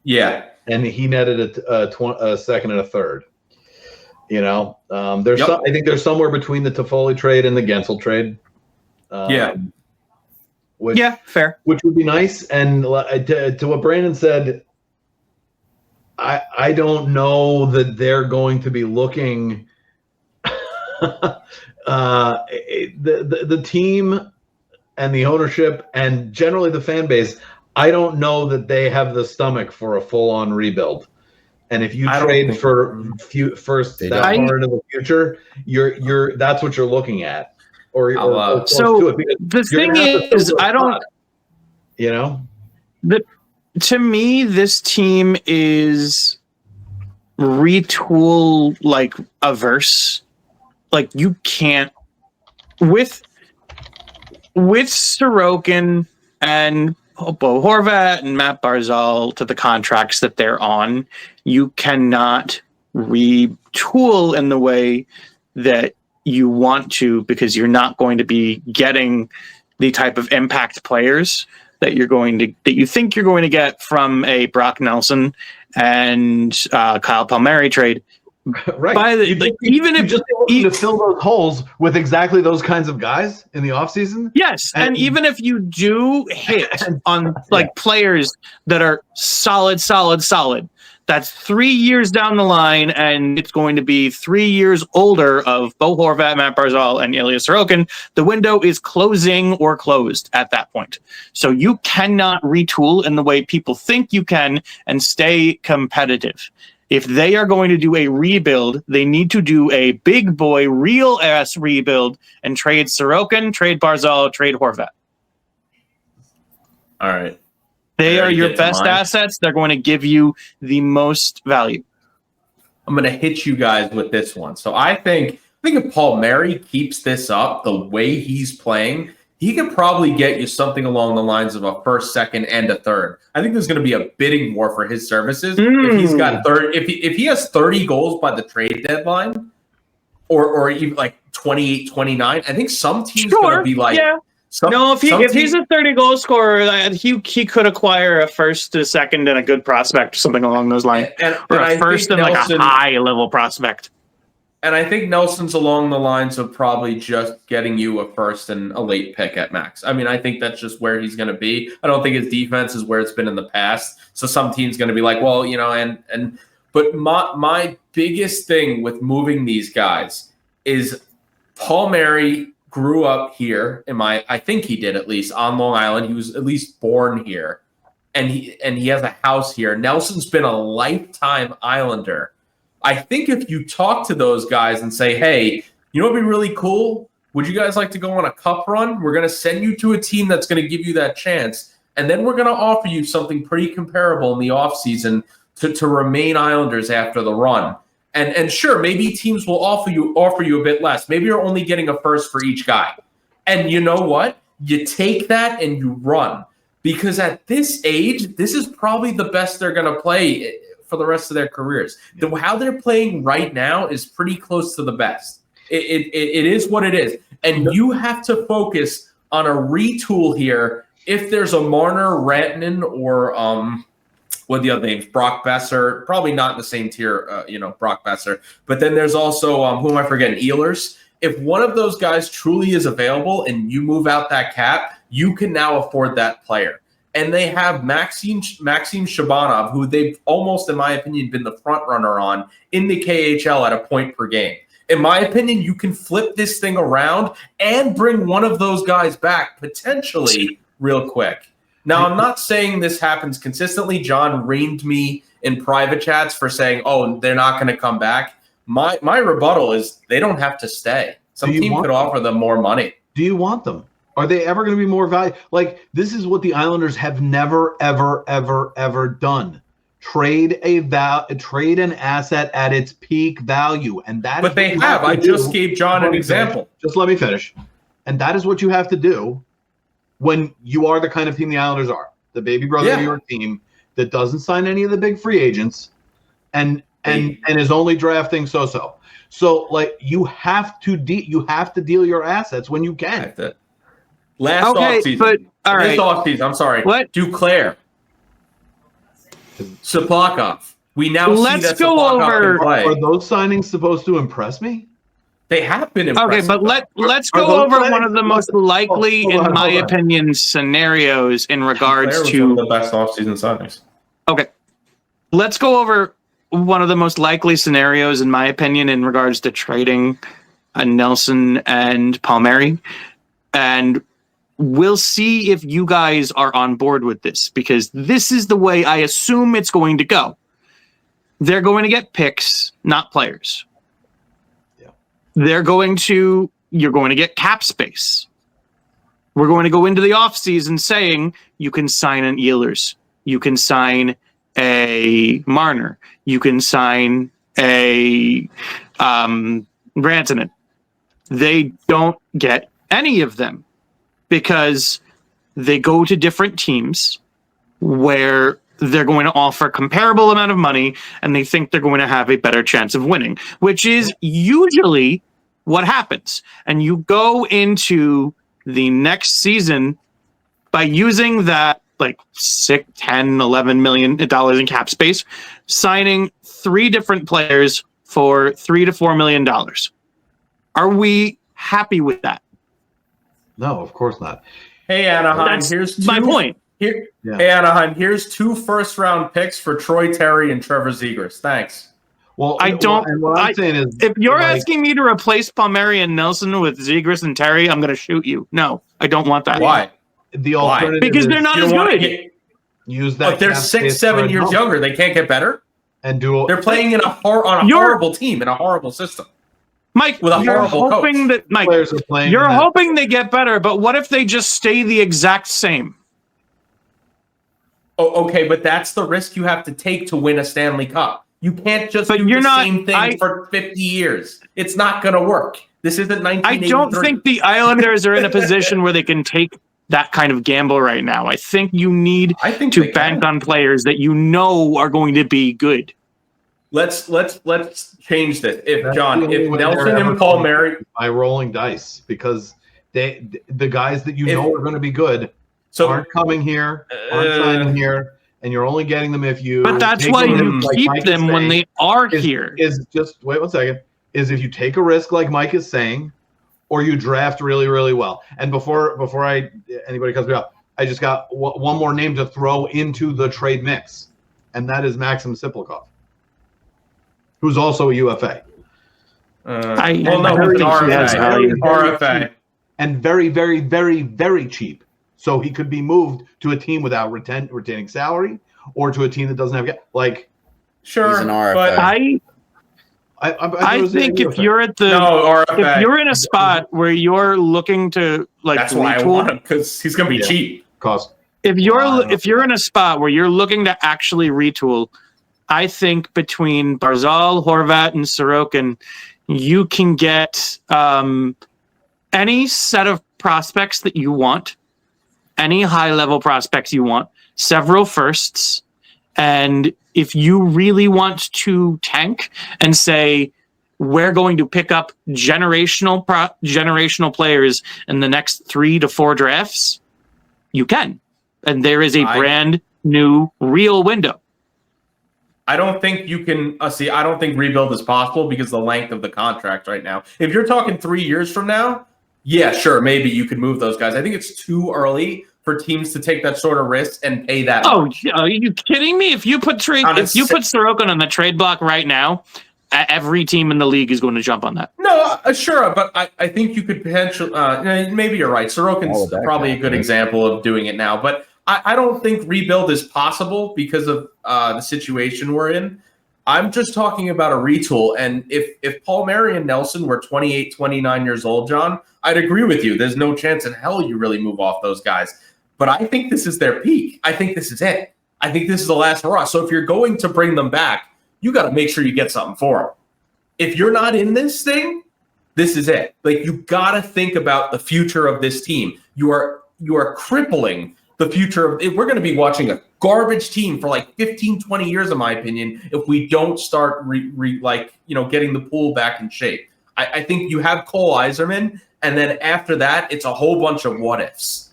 Yeah, and he netted a second and a third. You know, I think there's somewhere between the Toffoli trade and the Gensel trade. Fair. Which would be nice. And to what Brandon said, I don't know that they're going to be looking. The team and the ownership and generally the fan base, I don't know that they have the stomach for a full-on rebuild. And if you trade for first that far into the future, you're that's what you're looking at. Or so to it, the thing is, I don't. You know, to me, this team is retool like averse. Like you can't with Sorokin and Bo Horvat and Matt Barzal to the contracts that they're on, you cannot retool in the way that you want to because you're not going to be getting the type of impact players that you think you're going to get from a Brock Nelson and Kyle Palmieri trade. Right. Even if just to fill those holes with exactly those kinds of guys in the offseason. Yes. And even if you do hit on players that are solid, that's 3 years down the line, and it's going to be 3 years older of Bo Horvat, Matt Barzal, and Ilya Sorokin. The window is closing or closed at that point. So you cannot retool in the way people think you can and stay competitive. If they are going to do a rebuild, they need to do a big boy, real-ass rebuild and trade Sorokin, trade Barzal, trade Horvat. All right. They are your best assets. They're going to give you the most value. I'm going to hit you guys with this one. So I think if Palmieri keeps this up the way he's playing, he could probably get you something along the lines of a first, second, and a third. I think there's going to be a bidding war for his services. If he's got if he has 30 goals by the trade deadline, or even like 28, 29, I think some teams going to be like, if he's a 30 goal scorer, he could acquire a first, a second, and a good prospect, something along those lines, or a first and like a high level prospect. And I think Nelson's along the lines of probably just getting you a first and a late pick at max. I mean, I think that's just where he's going to be. I don't think his defense is where it's been in the past. So some team's going to be like, well, you know, but my biggest thing with moving these guys is Palmieri grew up here I think he did at least on Long Island. He was at least born here, and he has a house here. Nelson's been a lifetime Islander. I think if you talk to those guys and say, hey, you know what would be really cool? Would you guys like to go on a cup run? We're going to send you to a team that's going to give you that chance. And then we're going to offer you something pretty comparable in the offseason to remain Islanders after the run. And sure, maybe teams will offer you a bit less. Maybe you're only getting a first for each guy. And you know what? You take that and you run. Because at this age, this is probably the best they're going to play for the rest of their careers. How they're playing right now is pretty close to the best. It is what it is. And you have to focus on a retool here. If there's a Marner, Rantanen, or what are the other names? Brock Besser, probably not in the same tier, Brock Besser. But then there's also, who am I forgetting? Ehlers. If one of those guys truly is available and you move out that cap, you can now afford that player. And they have Maxim Shabanov, who they've almost, in my opinion, been the front runner on in the KHL at a point per game. In my opinion, you can flip this thing around and bring one of those guys back potentially real quick. Now, I'm not saying this happens consistently. John reamed me in private chats for saying, oh, they're not going to come back. My rebuttal is they don't have to stay. Some team could offer them more money. Do you want them? Are they ever going to be more valuable? Like, this is what the Islanders have never, ever, ever, ever done. Trade an asset at its peak value. And that but they have. I just gave John an example. Just let me finish. And that is what you have to do when you are the kind of team the Islanders are. The baby brother of your team that doesn't sign any of the big free agents and is only drafting so-so. So, like, you have to deal your assets when you can. Last offseason. But all right. This offseason, I'm sorry. What? Duclair. Saplakov. We now Let's see that go Saplakov over. can play. Are those signings supposed to impress me? They have been impressive. Okay, but let's go over one of the most likely, in my opinion, scenarios in regards to one of the best offseason signings. Okay, let's go over one of the most likely scenarios, in my opinion, in regards to trading Nelson and Palmieri, and we'll see if you guys are on board with this, because this is the way I assume it's going to go. They're going to get picks, not players. You're going to get cap space. We're going to go into the offseason saying you can sign an Ehlers, you can sign a Marner, you can sign a Rantanen. They don't get any of them because they go to different teams where they're going to offer comparable amount of money and they think they're going to have a better chance of winning, which is usually what happens. And you go into the next season by using that like $6, $10, $11 million in cap space, signing 3 different players for $3 to $4 million. Are we happy with that? No, of course not. Hey, Anaheim, That's here's my point. Hey, Anaheim, here's 2 first-round picks for Troy Terry and Trevor Zegras. Thanks. Well, I don't. And what I'm saying is, if you're asking me to replace Palmieri and Nelson with Zegras and Terry, I'm going to shoot you. No, I don't want that. Why? The alternative because they're not as good. Use that. But they're 6-7 years younger. They can't get better. And they're playing in a horrible team in a horrible system. Mike, with a horrible coach. Mike, you're hoping they get better, but what if they just stay the exact same? Oh, okay, but that's the risk you have to take to win a Stanley Cup. You can't just do the same thing for 50 years. It's not going to work. This isn't 1983. I don't think the Islanders are in a position where they can take that kind of gamble right now. I think you need to bank on players that you know are going to be good. Let's change this. If Nelson and Palmieri by rolling dice, because the guys that you know are going to be good aren't coming here, aren't signing here, and you're only getting them if you. But that's why you keep them when they are here. Is just wait 1 second. Is if you take a risk like Mike is saying, or you draft really, really well. And before anybody cuts me off, I just got one more name to throw into the trade mix, and that is Maxim Siplakov, who's also a UFA. RFA. And very, very, very, very cheap. So he could be moved to a team without retaining salary, or to a team that doesn't have Sure, he's an RFA. But I think if you're at if you're in a spot where you're looking to that's why I want him, because he's going to be cheap. Cost. If you're in a spot where you're looking to actually retool, I think between Barzal, Horvat, and Sorokin, you can get any set of prospects that you want, any high-level prospects you want, several firsts, and if you really want to tank and say, we're going to pick up generational players in the next 3 to 4 drafts, you can. And there is a brand new real window. I don't think you can I don't think rebuild is possible because of the length of the contract right now. If you're talking 3 years from now, yeah, sure, maybe you could move those guys. I think it's too early for teams to take that sort of risk and pay that much. Are you kidding me? If you put Sorokin on the trade block right now, every team in the league is going to jump on that. No, sure, but I think you could potentially. Maybe you're right. Sorokin's probably a good example of doing it now, but I don't think rebuild is possible because of the situation we're in. I'm just talking about a retool, and if Palmieri and Nelson were 28, 29 years old, John, I'd agree with you. There's no chance in hell you really move off those guys. But I think this is their peak. I think this is it. I think this is the last hurrah. So if you're going to bring them back, you got to make sure you get something for them. If you're not in this thing, this is it. Like, you got to think about the future of this team. You are crippling the future of it. We're going to be watching a garbage team for like 15, 20 years, in my opinion, if we don't start getting the pool back in shape. I think you have Cole Yzerman, and then after that, it's a whole bunch of what ifs.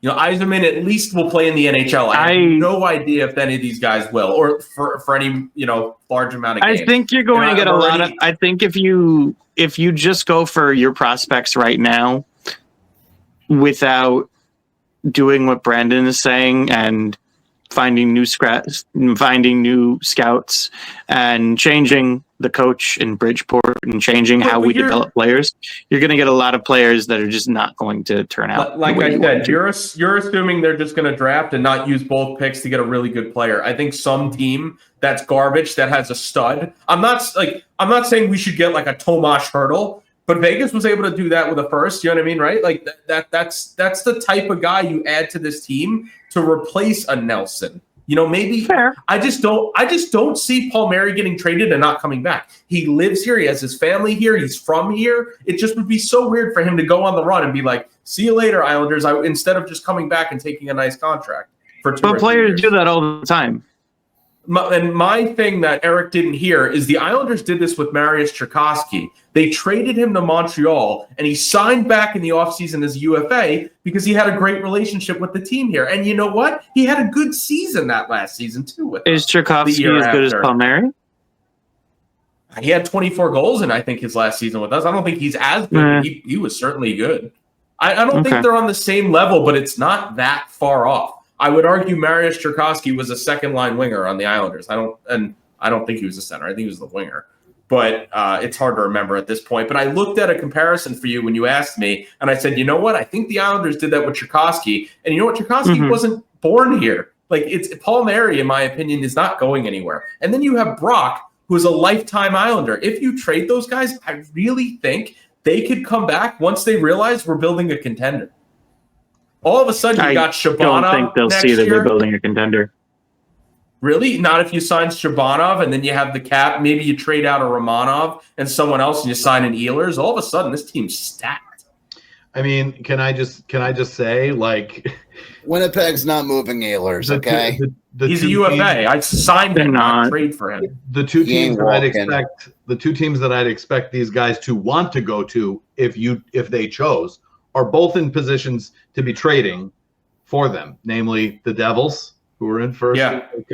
Yzerman at least will play in the NHL. I have no idea if any of these guys will, or for any large amount of games. I think you're going to get a lot of. I think if you just go for your prospects right now, without doing what Brandon is saying and finding new scouts and changing the coach in Bridgeport and changing how we develop players, you're going to get a lot of players that are just not going to turn out. Like I said, you're assuming they're just going to draft and not use both picks to get a really good player. I think some team that's garbage that has a stud. I'm not saying we should get like a Tomas Hertl, but Vegas was able to do that with a first. You know what I mean, right? Like that's the type of guy you add to this team to replace a Nelson. Maybe fair. I just don't see Palmieri getting traded and not coming back. He lives here. He has his family here. He's from here. It just would be so weird for him to go on the run and be like, "See you later, Islanders," instead of just coming back and taking a nice contract for 2 But players do that all the time. And my thing that Eric didn't hear is the Islanders did this with Mariusz Czerkawski. They traded him to Montreal, and he signed back in the offseason as a UFA because he had a great relationship with the team here. And you know what? He had a good season that last season, too. Is Czerkawski as good as Palmieri? He had 24 goals in, I think, his last season with us. I don't think he's as good. But he was certainly good. I don't think they're on the same level, but it's not that far off. I would argue Mariusz Czerkawski was a second-line winger on the Islanders. I don't think he was a center. I think he was the winger. But it's hard to remember at this point. But I looked at a comparison for you when you asked me, and I said, you know what? I think the Islanders did that with Czerkawski. And you know what? Czerkawski wasn't born here. Palmieri, in my opinion, is not going anywhere. And then you have Brock, who is a lifetime Islander. If you trade those guys, I really think they could come back once they realize we're building a contender. All of a sudden, you got Shabanov. I don't think they'll see that they're building a contender. Really? Not if you sign Shabanov and then you have the cap. Maybe you trade out a Romanov and someone else and you sign an Ehlers. All of a sudden, this team's stacked. I mean, can I just say, Winnipeg's not moving Ehlers, okay? He's a UFA. I signed him, not trade for him. The two teams that I'd expect these guys to want to go to if they chose are both in positions to be trading for them, namely the Devils, who are in first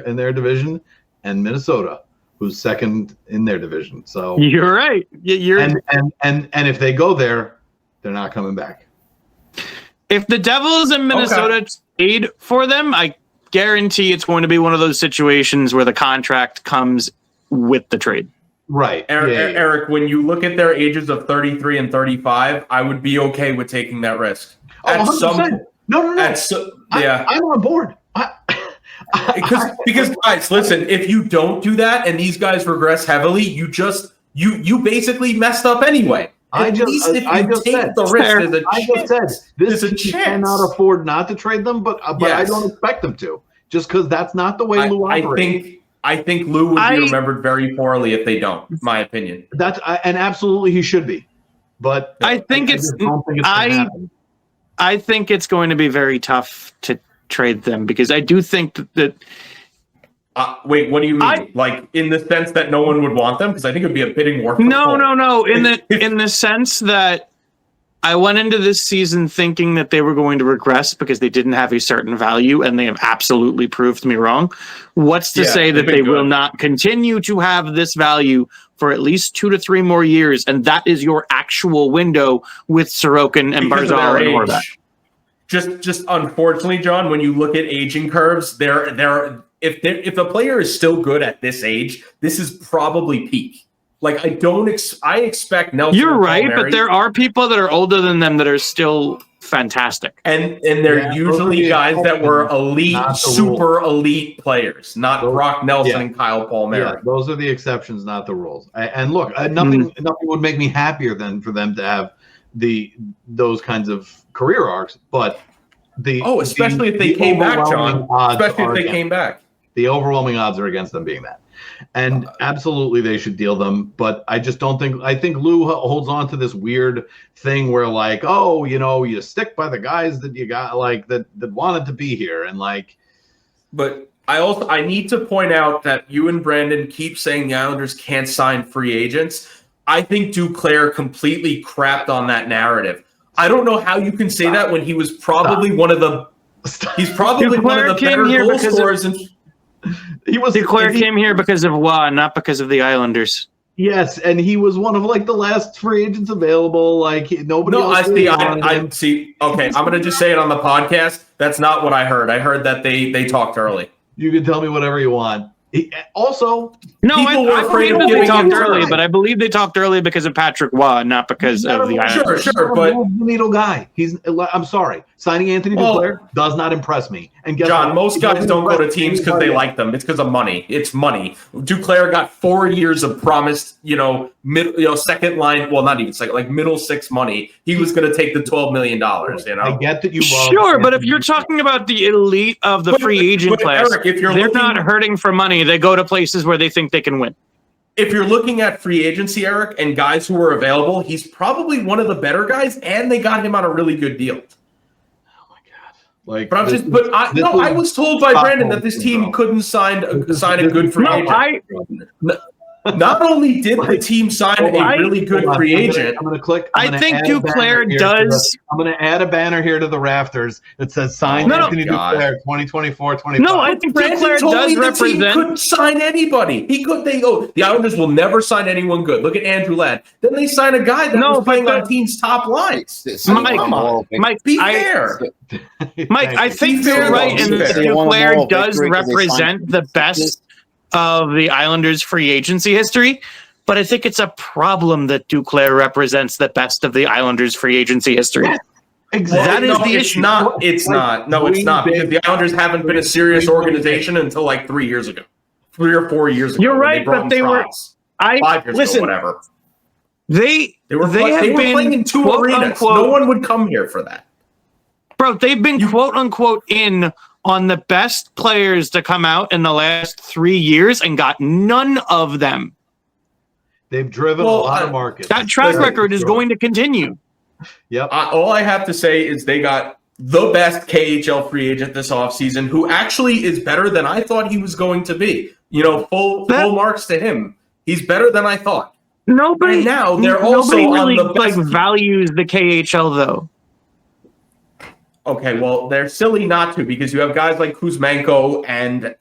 in their division, and Minnesota, who's second in their division. So you're right. And if they go there, they're not coming back. If the Devils and Minnesota trade for them, I guarantee it's going to be one of those situations where the contract comes with the trade. Right. Eric, when you look at their ages of 33 and 35, I would be okay with taking that risk. No. I'm on board. Because guys, listen, if you don't do that and these guys regress heavily, you basically messed up anyway. At least if you take the risk, there's a chance. You cannot afford not to trade them, but I don't expect them to, just because that's not the way Lou operates. I think Lou would be remembered very poorly if they don't. My opinion. And absolutely he should be, but I think I just don't think it's gonna happen. I think it's going to be very tough to trade them because I do think that. Wait, what do you mean? Like in the sense that no one would want them? Because I think it would be a bidding war. No. In the sense that I went into this season thinking that they were going to regress because they didn't have a certain value, and they have absolutely proved me wrong. What's to say that they will not continue to have this value for at least 2 to 3 more years, and that is your actual window with Sorokin and Barzal and Horvat. Just unfortunately, John, when you look at aging curves, if a player is still good at this age, this is probably peak. Like I expect Nelson. You're right, but there are people that are older than them that are still fantastic, and they're usually guys that were elite, super elite players, not Brock Nelson and Kyle Palmieri. Yeah, those are the exceptions, not the rules. And look, nothing would make me happier than for them to have those kinds of career arcs, but especially if they came back, John. Especially if they came back. The overwhelming odds are against them being that. And absolutely they should deal them, but I just don't think. I think Lou holds on to this weird thing where like, oh, you stick by the guys that you got, like that wanted to be here, and like. But I need to point out that you and Brandon keep saying the Islanders can't sign free agents. I think Duclair completely crapped on that narrative. I don't know how you can say that when he was probably one of the. He's probably one of the better goal scorers. Duclair came here because of not because of the Islanders. Yes, and he was one of like the last free agents available. Like nobody. No, I see. Okay, I'm gonna just say it on the podcast. That's not what I heard. I heard that they talked early. You can tell me whatever you want. Also, no, I believe that they talked early, but I believe they talked early because of Patrick Waugh, not because of the Islanders. Sure, but the needle guy. I'm sorry, signing Anthony Duclair does not impress me. And John, most guys don't go to teams because they like them. It's because of money. It's money. Duclair got 4 years of promised, second line. Well, not even second, like middle six money. He was going to take the $12 million. I get that you love. Sure, but if you're talking about the elite of the free agent class, Eric, they're not hurting for money. They go to places where they think they can win. If you're looking at free agency, Eric, and guys who are available, he's probably one of the better guys, and they got him on a really good deal. Oh my god! Like, but I was told by Brandon that this team couldn't sign a good free agent. Not only did the team sign a really good free agent, I'm going to click. I think Duclair does. I'm going to add a banner here to the rafters that says "Sign Anthony Duclair 2024-25." No, I think Duclair does represent. He couldn't sign anybody. The Islanders will never sign anyone good. Look at Andrew Ladd. Then they sign a guy that was playing on teams' top lines. Mike, be fair. Mike, I think you're right, and Duclair does represent the best of the Islanders' free agency history, but I think it's a problem that Duclair represents the best of the Islanders' free agency history. Exactly. That is the issue. It's not. No, it's not, because the Islanders haven't been a serious organization until like 3 years ago. 3 or 4 years ago. You're right, but they were 5 years ago, whatever. They were playing in 2 arenas. No one would come here for that. Bro, they've been quote unquote in on the best players to come out in the last 3 years and got none of them. They've driven a lot of markets. That track record is going to continue. Yep. All I have to say is they got the best KHL free agent this offseason, who actually is better than I thought he was going to be. Full marks to him. He's better than I thought. Nobody and now they're also really on the best values the KHL though. Okay, well, they're silly not to, because you have guys like Kuzmenko and,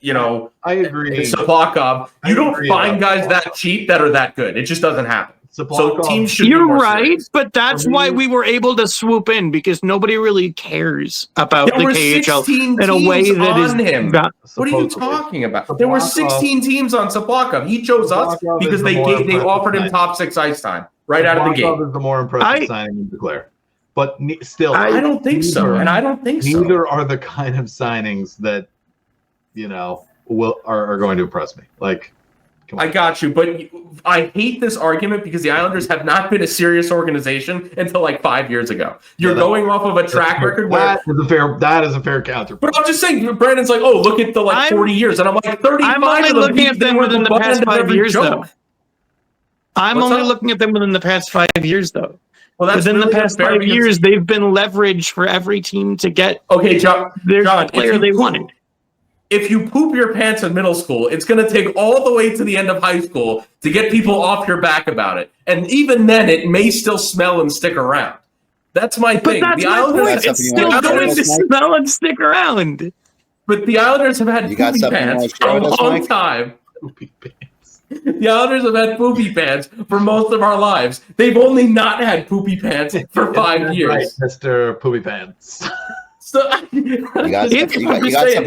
I agree. Soplakov. You don't find guys that cheap that are that good. It just doesn't happen. So teams should. You're right, but that's why we were able to swoop in, because nobody really cares about the KHL in a way that is. What are you talking about? There were 16 teams on Soplakov. He chose us because they offered him top 6 ice time right out of the gate. Is the more impressive signing than Duclair. But still, I don't think so, and I don't think so. Neither are the kind of signings that, are going to impress me. Like, I got you, but I hate this argument because the Islanders have not been a serious organization until like 5 years ago. You're going off of a track record where that is a fair counter. But I'm just saying, Brandon's like, oh, look at the 40 years, and I'm like, 35 I'm only of them looking at them within the past 5 years, though. I'm only looking at them within the past 5 years, though. Well, that's within really the past 5 years, they've been leverage for every team to get John, their player they wanted. If you poop your pants in middle school, it's going to take all the way to the end of high school to get people off your back about it. And even then, it may still smell and stick around. That's my thing. But that's my point. It's still going to smell and stick around. But the Islanders have had poopy pants for a long time. Poopy pants. The Islanders have had poopy pants for most of our lives. They've only not had poopy pants for 5 years. Right, Mr. Poopy Pants. So, you got something you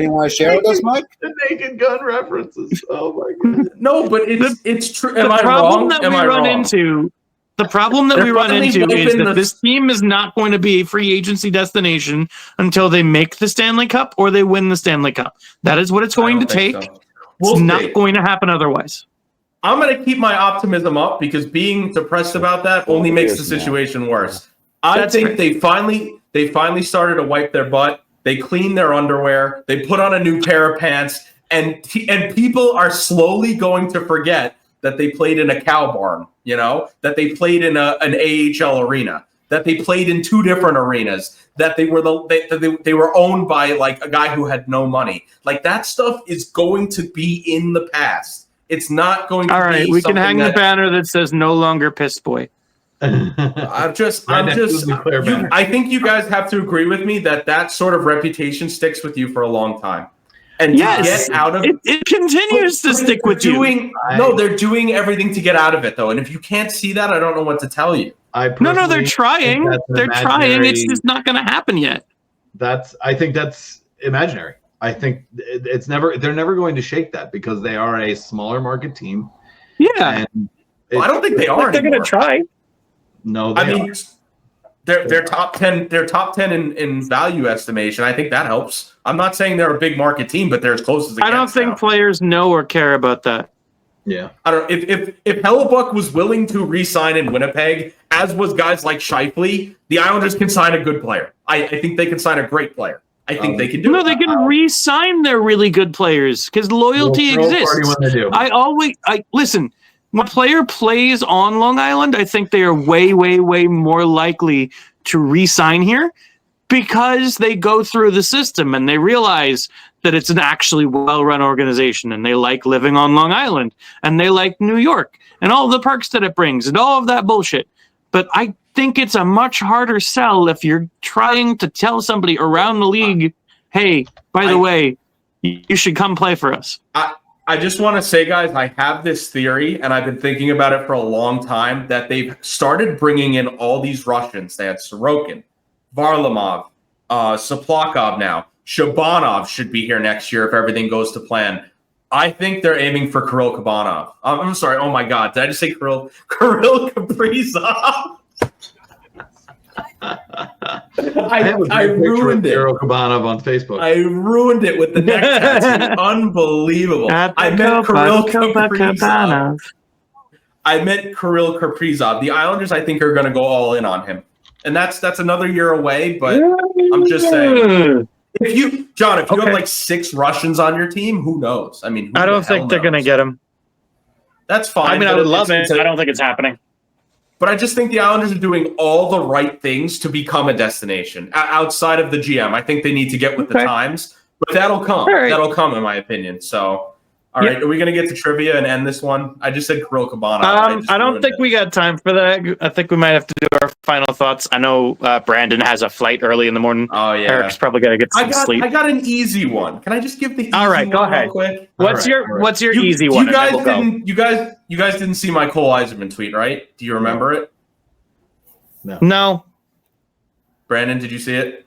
want to share with us, Mike? The Naked Gun references. Oh my god. No, but it's true. Am the I problem wrong? that Am we I run wrong? into, the problem that we run into is that this team is not going to be a free agency destination until they make the Stanley Cup or they win the Stanley Cup. That is what it's going to take. So. It's not going to happen otherwise. I'm going to keep my optimism up because being depressed about that only makes the situation worse. I think they finally started to wipe their butt. They cleaned their underwear. They put on a new pair of pants, and people are slowly going to forget that they played in a cow barn. You know, that they played in an AHL arena. That they played in 2 different arenas. That they were owned by like a guy who had no money. Like that stuff is going to be in the past. It's not going to be. All right, we can hang the banner that says "No longer Piss Boy." I think you guys have to agree with me that sort of reputation sticks with you for a long time. And yes, to get out of it continues to stick with you. No, they're doing everything to get out of it though. And if you can't see that, I don't know what to tell you. No, they're trying. They're trying. It's just not going to happen yet. I think that's imaginary. I think they're never going to shake that because they are a smaller market team. Yeah. I don't think they are. They're going to try. No, they're top 10. They're top 10 in value estimation. I think that helps. I'm not saying they're a big market team, but they're as close as they I don't think players know or care about that. Yeah, I don't. If Hellebuck was willing to re-sign in Winnipeg, as was guys like Scheifele, the Islanders can sign a good player. I think they can sign a great player. I think they can do it. No, they can re-sign their really good players because loyalty exists. Listen. When a player plays on Long Island, I think they are way, way, way more likely to re-sign here because they go through the system and they realize that it's an actually well-run organization and they like living on Long Island and they like New York and all the perks that it brings and all of that bullshit. But I think it's a much harder sell if you're trying to tell somebody around the league, hey, by the way, you should come play for us. I just want to say, guys, I have this theory, and I've been thinking about it for a long time, that they've started bringing in all these Russians. They had Sorokin, Varlamov, Soplakov now. Shabanov should be here next year if everything goes to plan. I think they're aiming for Kirill Kabanov. I'm sorry. Oh, my God. Did I just say Kirill Kaprizov? I ruined it. Kabanov on Facebook. I ruined it with the neck tattoo. Unbelievable. I meant Kirill Kaprizov. I meant Kirill Kaprizov. The Islanders, I think, are going to go all in on him, and that's another year away. But I'm just saying, if you have like 6 Russians on your team, who knows? I mean, I don't think they're going to get him. That's fine. I mean, I would love it. I don't think it's happening. But I just think the Islanders are doing all the right things to become a destination outside of the GM. I think they need to get with the times, but that'll come. Right. That'll come, in my opinion. So, all right, are we going to get to trivia and end this one? I just said Kirill Kabanov. I don't think we got time for that. I think we might have to do our final thoughts. I know Brandon has a flight early in the morning. Oh, yeah. Eric's probably got to get some sleep. I got an easy one. Can I just give the easy all right, go one ahead. real quick? What's your easy one? You guys didn't see my Cole Eiserman tweet, right? Do you remember it? No. Brandon, did you see it?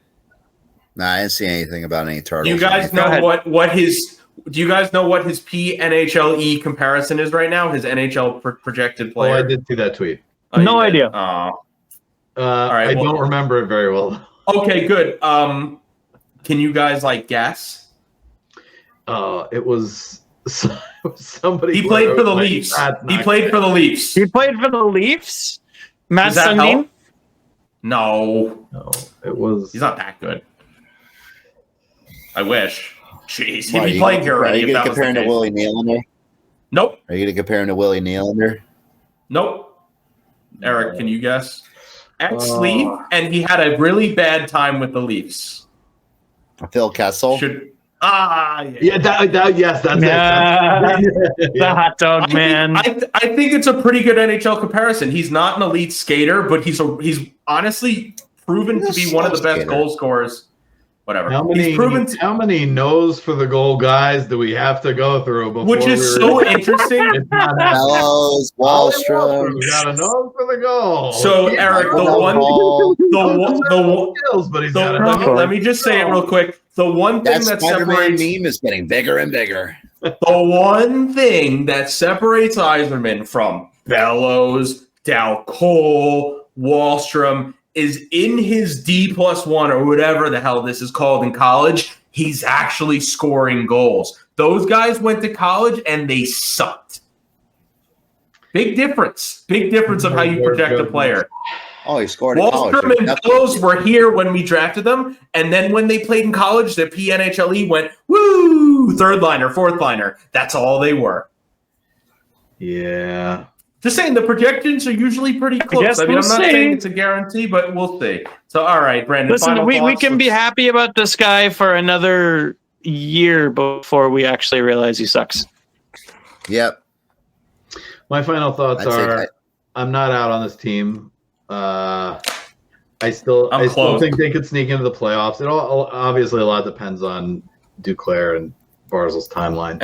No, I didn't see anything about any turtles. Do you guys know what his PNHLE comparison is right now? His NHL projected player. Oh, I did see that tweet. No idea. All right, I don't remember it very well. Okay, good. Can you guys guess? It was somebody. He played for the like, Leafs. that's He not played good. for the Leafs. He played for the Leafs. Matt Does that Sundin. help? No, No, it was. he's not that good. I wish. Jeez, he'd Why, be playing here Are already you if going that to was the compare him to case. Willie Nylander? Nope. Are you going to compare him to Willie Nylander? Nope. Eric, can you guess? Ex-Leaf, and he had a really bad time with the Leafs. Phil Kessel? Yeah, yes, that's it. The hot dog man. I think it's a pretty good NHL comparison. He's not an elite skater, but he's honestly proven to be one of the best goal scorers. Whatever. How He's proven to, how many nose for the goal guys do we have to go through before which is so interesting. It's not Bellows, Wallstrom. He's got a nose for the goal. So He's Eric, got skills, but he's got a nose. let me just say it real quick. The one thing That that Spider-Man separates meme is getting bigger and bigger. the one thing that separates Yzerman from Bellows, Dow Cole, Wallstrom is in his D+1 or whatever the hell this is called in college, he's actually scoring goals. Those guys went to college and they sucked. Big difference. Big difference of how you project a player. Oh, he scored in college. Wallstrom and Bellows were here when we drafted them, and then when they played in college, their PNHLE went, woo, third liner, fourth liner. That's all they were. Yeah. Just saying, the projections are usually pretty close. I mean, we'll I'm not see. saying it's a guarantee, but we'll see. So, all right, Brandon. Listen, final we thoughts? can be happy about this guy for another year before we actually realize he sucks. Yep. My final thoughts I'd say are: that- I'm not out on this team. I still close. think they could sneak into the playoffs. It all obviously a lot depends on Duclair and Barzal's timeline.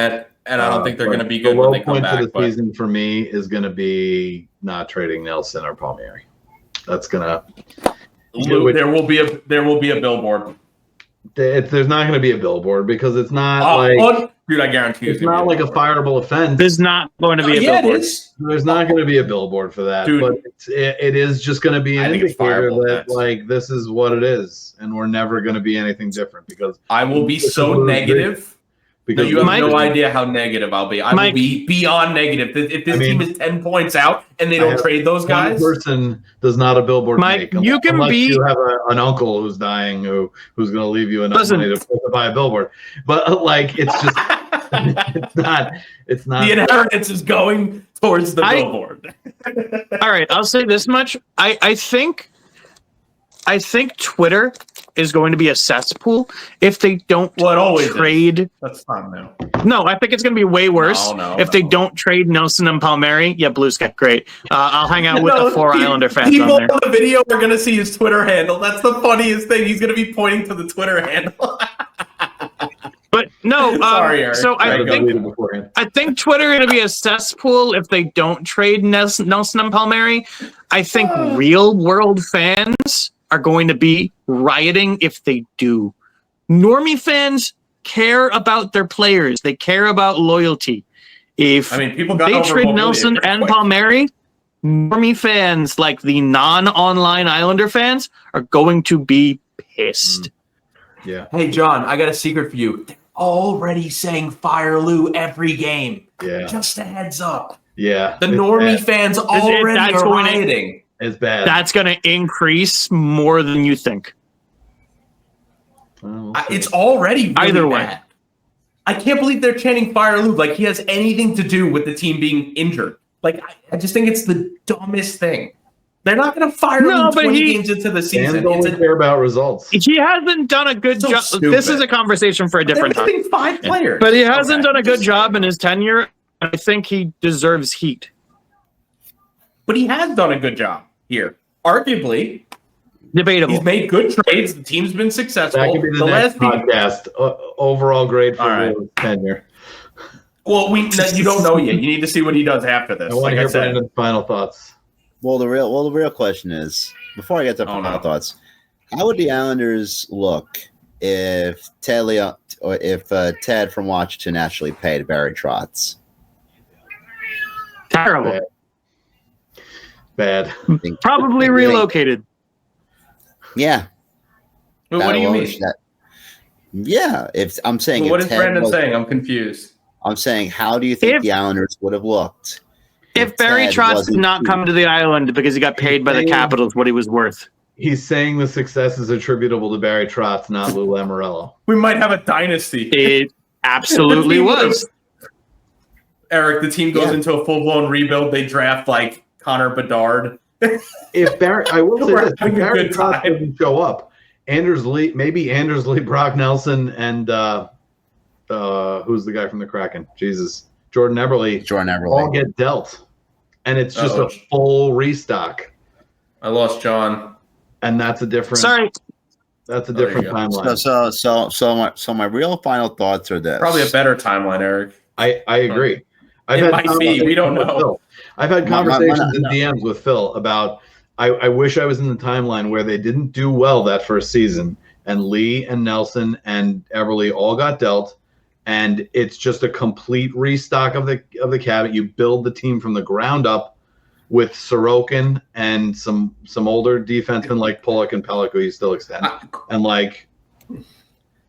And I don't think they're going to be The good low when they come point back. for the But season for me is going to be not trading Nelson or Palmieri. That's gonna. there will be a billboard. There's not going to be a billboard because it's not Dude, I guarantee you, it's not like a fireable offense. There's not going to be a billboard. It is. There's not going to be a billboard for that, Dude. but it is just going to be I an think it's indicator fireable that offense. like this is what it is, and we're never going to be anything different because I will be This so is negative. because You have Mike- no idea how negative I'll be. I will Mike- be beyond negative. If this I mean, team is 10 points out and they I don't have trade those one guys, person does not a billboard Mike, make. you can unless be- you have an uncle who's dying who's going to leave you enough Listen. money to buy a billboard. But like it's just it's not the inheritance is going towards the billboard. All right, I'll say this much. I think Twitter is going to be a cesspool if they don't Well, it always is. trade. That's not new. No, I think it's going to be way worse if they no. don't trade Nelson and Palmieri. Yeah, Blue Sky, great. I'll hang out with No, the 4 Islander fans people on there. on the video are going to see his Twitter handle. That's the funniest thing. He's going to be pointing to the Twitter handle. But no, Sorry, Eric. so I I gotta think read it beforehand. Twitter going to be a cesspool if they don't trade Nelson and Palmieri. I think real world fans are going to be rioting if they do. Normie fans care about their players. They care about loyalty. If People got they over trade Mobilier Nelson pretty and quick. Palmieri, Normie fans, like the non-online Islander fans, are going to be pissed. Yeah. Hey, John, I got a secret for you. They're already saying fire Lou every game. Yeah. Just a heads up. Yeah. The It's normie bad. fans already that's are going to- rioting. It's bad. That's going to increase more than you think. Well, we'll see. It's already really Either way. bad. I can't believe they're chanting fire Lou like he has anything to do with the team being injured. Like, I just think it's the dumbest thing. They're not going to fire No, him but 20 he- games into the Fans season. only care about results. He hasn't done a good So job. stupid. This is a conversation for a They're different time. missing 5 players. But he hasn't Okay. done a good job in his tenure. I think he deserves heat. But he has done a good job here. Arguably, Debatable. he's made good trades. The team's been successful. That could be the next podcast. Overall grade for All right. Will's tenure. Well, you don't know yet. You need to see what he does after this. I want Like to I hear said, Brandon's final thoughts. Well, the real question is, before I get to final thoughts, how would the Islanders look if Ted Leon, or if Ted from Washington actually paid Barry Trotz? Terrible. Bad. I think- Probably relocated. Yeah. But what do you mean? Yeah, if I'm saying, Well, what if is Ted Brandon was- saying? I'm confused. I'm saying, how do you think the Islanders would have looked if Barry Ted Trotz did wasn't not come to the island because he got paid by the Capitals what he was worth? He's saying the success is attributable to Barry Trotz, not Lou Lamoriello. We might have a dynasty. It absolutely was. Eric, the team goes into a full-blown rebuild. They draft like Connor Bedard. If Barry, I will say We're this: having if a Barry good Trotz time. doesn't show up, Anders Lee, Brock Nelson, and who's the guy from the Kraken? Jesus, Jordan Eberle. All get dealt, and it's just a full restock. I lost John, and that's a different. Sorry, that's a different timeline. So my real final thoughts are this. probably a better timeline, Eric. I agree. It might be. We don't know. I've had conversations in DMs with Phil about. I wish I was in the timeline where they didn't do well that first season, and Lee and Nelson and Everly all got dealt, and it's just a complete restock of the cabinet. You build the team from the ground up with Sorokin and some older defensemen like Pollock and Pellick, who you still extend, and like.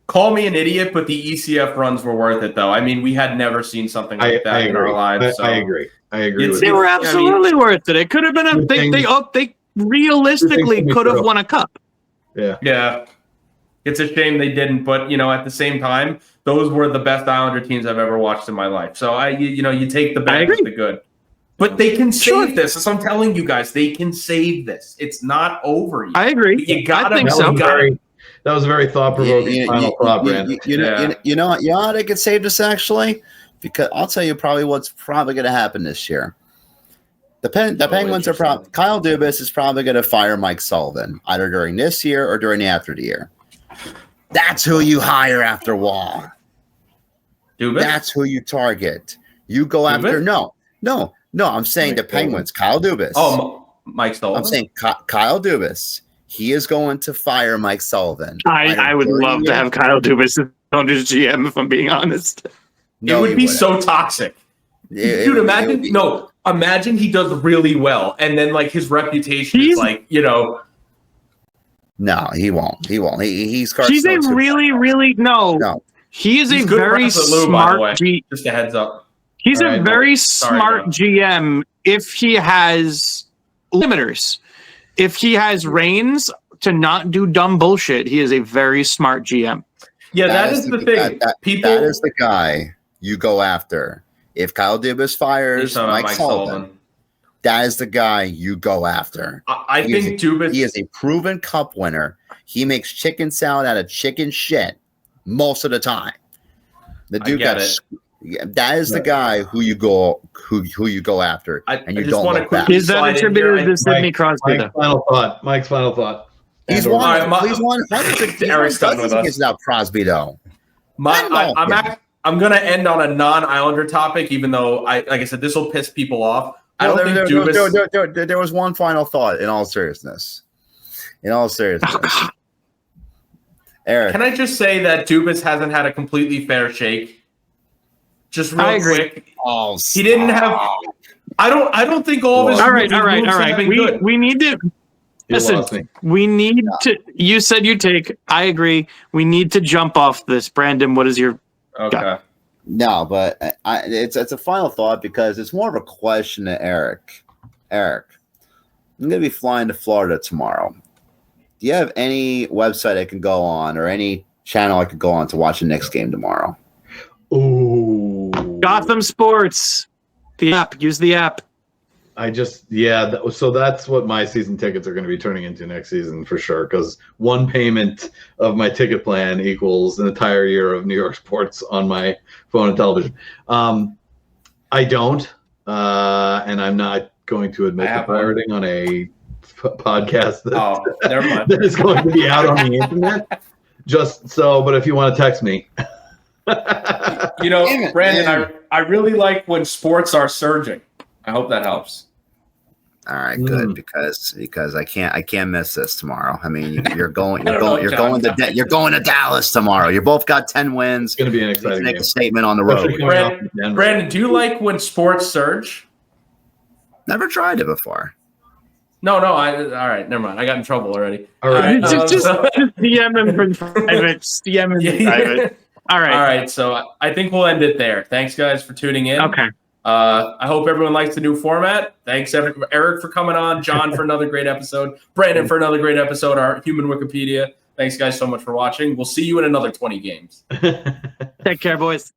Call me an idiot, but the ECF runs were worth it, though. I mean, we had never seen something like that in our lives. I agree. With they were absolutely worth it. It could have been they realistically could have won a cup. Yeah. It's a shame they didn't, but at the same time, those were the best Islander teams I've ever watched in my life. So you take the bad with the good. But they can save this. As I'm telling you guys, they can save this. It's not over yet. I agree. You gotta. I think so. That was a very thought-provoking final thought, Brandon. You know how they could save this actually? Because I'll tell you probably what's probably going to happen this year. The Penguins are probably Kyle Dubas is probably going to fire Mike Sullivan either during this year or during after the year. That's who you hire after Wall. Dubas? That's who you target. You go after no. I'm saying the Penguins. Kyle Dubas. Oh, Mike Sullivan. I'm saying Kyle Dubas. He is going to fire Mike Sullivan. I would love to have Kyle Dubas on his GM, if I'm being honest. It would be so toxic. Dude, imagine imagine he does really well, and then like his reputation is like, No, he won't. He's a really no. He is a very smart GM. Just a heads up. He's a very smart GM if he has limiters. If he has reins to not do dumb bullshit, he is a very smart GM. Yeah, that is the thing. That is the guy you go after. If Kyle Dubas fires Mike Sullivan, that is the guy you go after. I think Dubas... He is a proven cup winner. He makes chicken salad out of chicken shit most of the time. The dude that is the guy who you go after, and you don't look back. Is that attributed to Sidney Crosby? Mike's final thought. He's one. Eric's done with us. About Crosby though. I'm going to end on a non-Islander topic, even though like I said, this will piss people off. I don't think Dubas. There was one final thought. In all seriousness, Eric, can I just say that Dubas hasn't had a completely fair shake? Just real quick. Oh, he didn't have. I don't think all of his. All right. We need to listen. We need to. You said you take. I agree. We need to jump off this. Brandon, what is your? Okay. Gut? No, but it's a final thought because it's more of a question to Eric. Eric, I'm going to be flying to Florida tomorrow. Do you have any website I can go on or any channel I could go on to watch the next game tomorrow? Ooh. Gotham Sports. The app. Use the app. So that's what my season tickets are going to be turning into next season for sure. Because one payment of my ticket plan equals an entire year of New York sports on my phone and television. I don't, and I'm not going to admit to pirating on a podcast that is going to be out on the internet. But if you want to text me. Brandon, I really like when sports are surging. I hope that helps. All right, good because I can't miss this tomorrow. I mean, you're going to Dallas tomorrow. You both got 10 wins. It's going to be an exciting make game. a statement on the road. Brandon, do you like when sports surge? Never tried it before. No. All right, never mind. I got in trouble already. All right. Just DM him in private. DM him in private. All right. All right. So I think we'll end it there. Thanks, guys, for tuning in. Okay. I hope everyone likes the new format. Thanks, Eric, for coming on. John, for another great episode. Brandon, for another great episode. Our human Wikipedia. Thanks, guys, so much for watching. We'll see you in another 20 games. Take care, boys.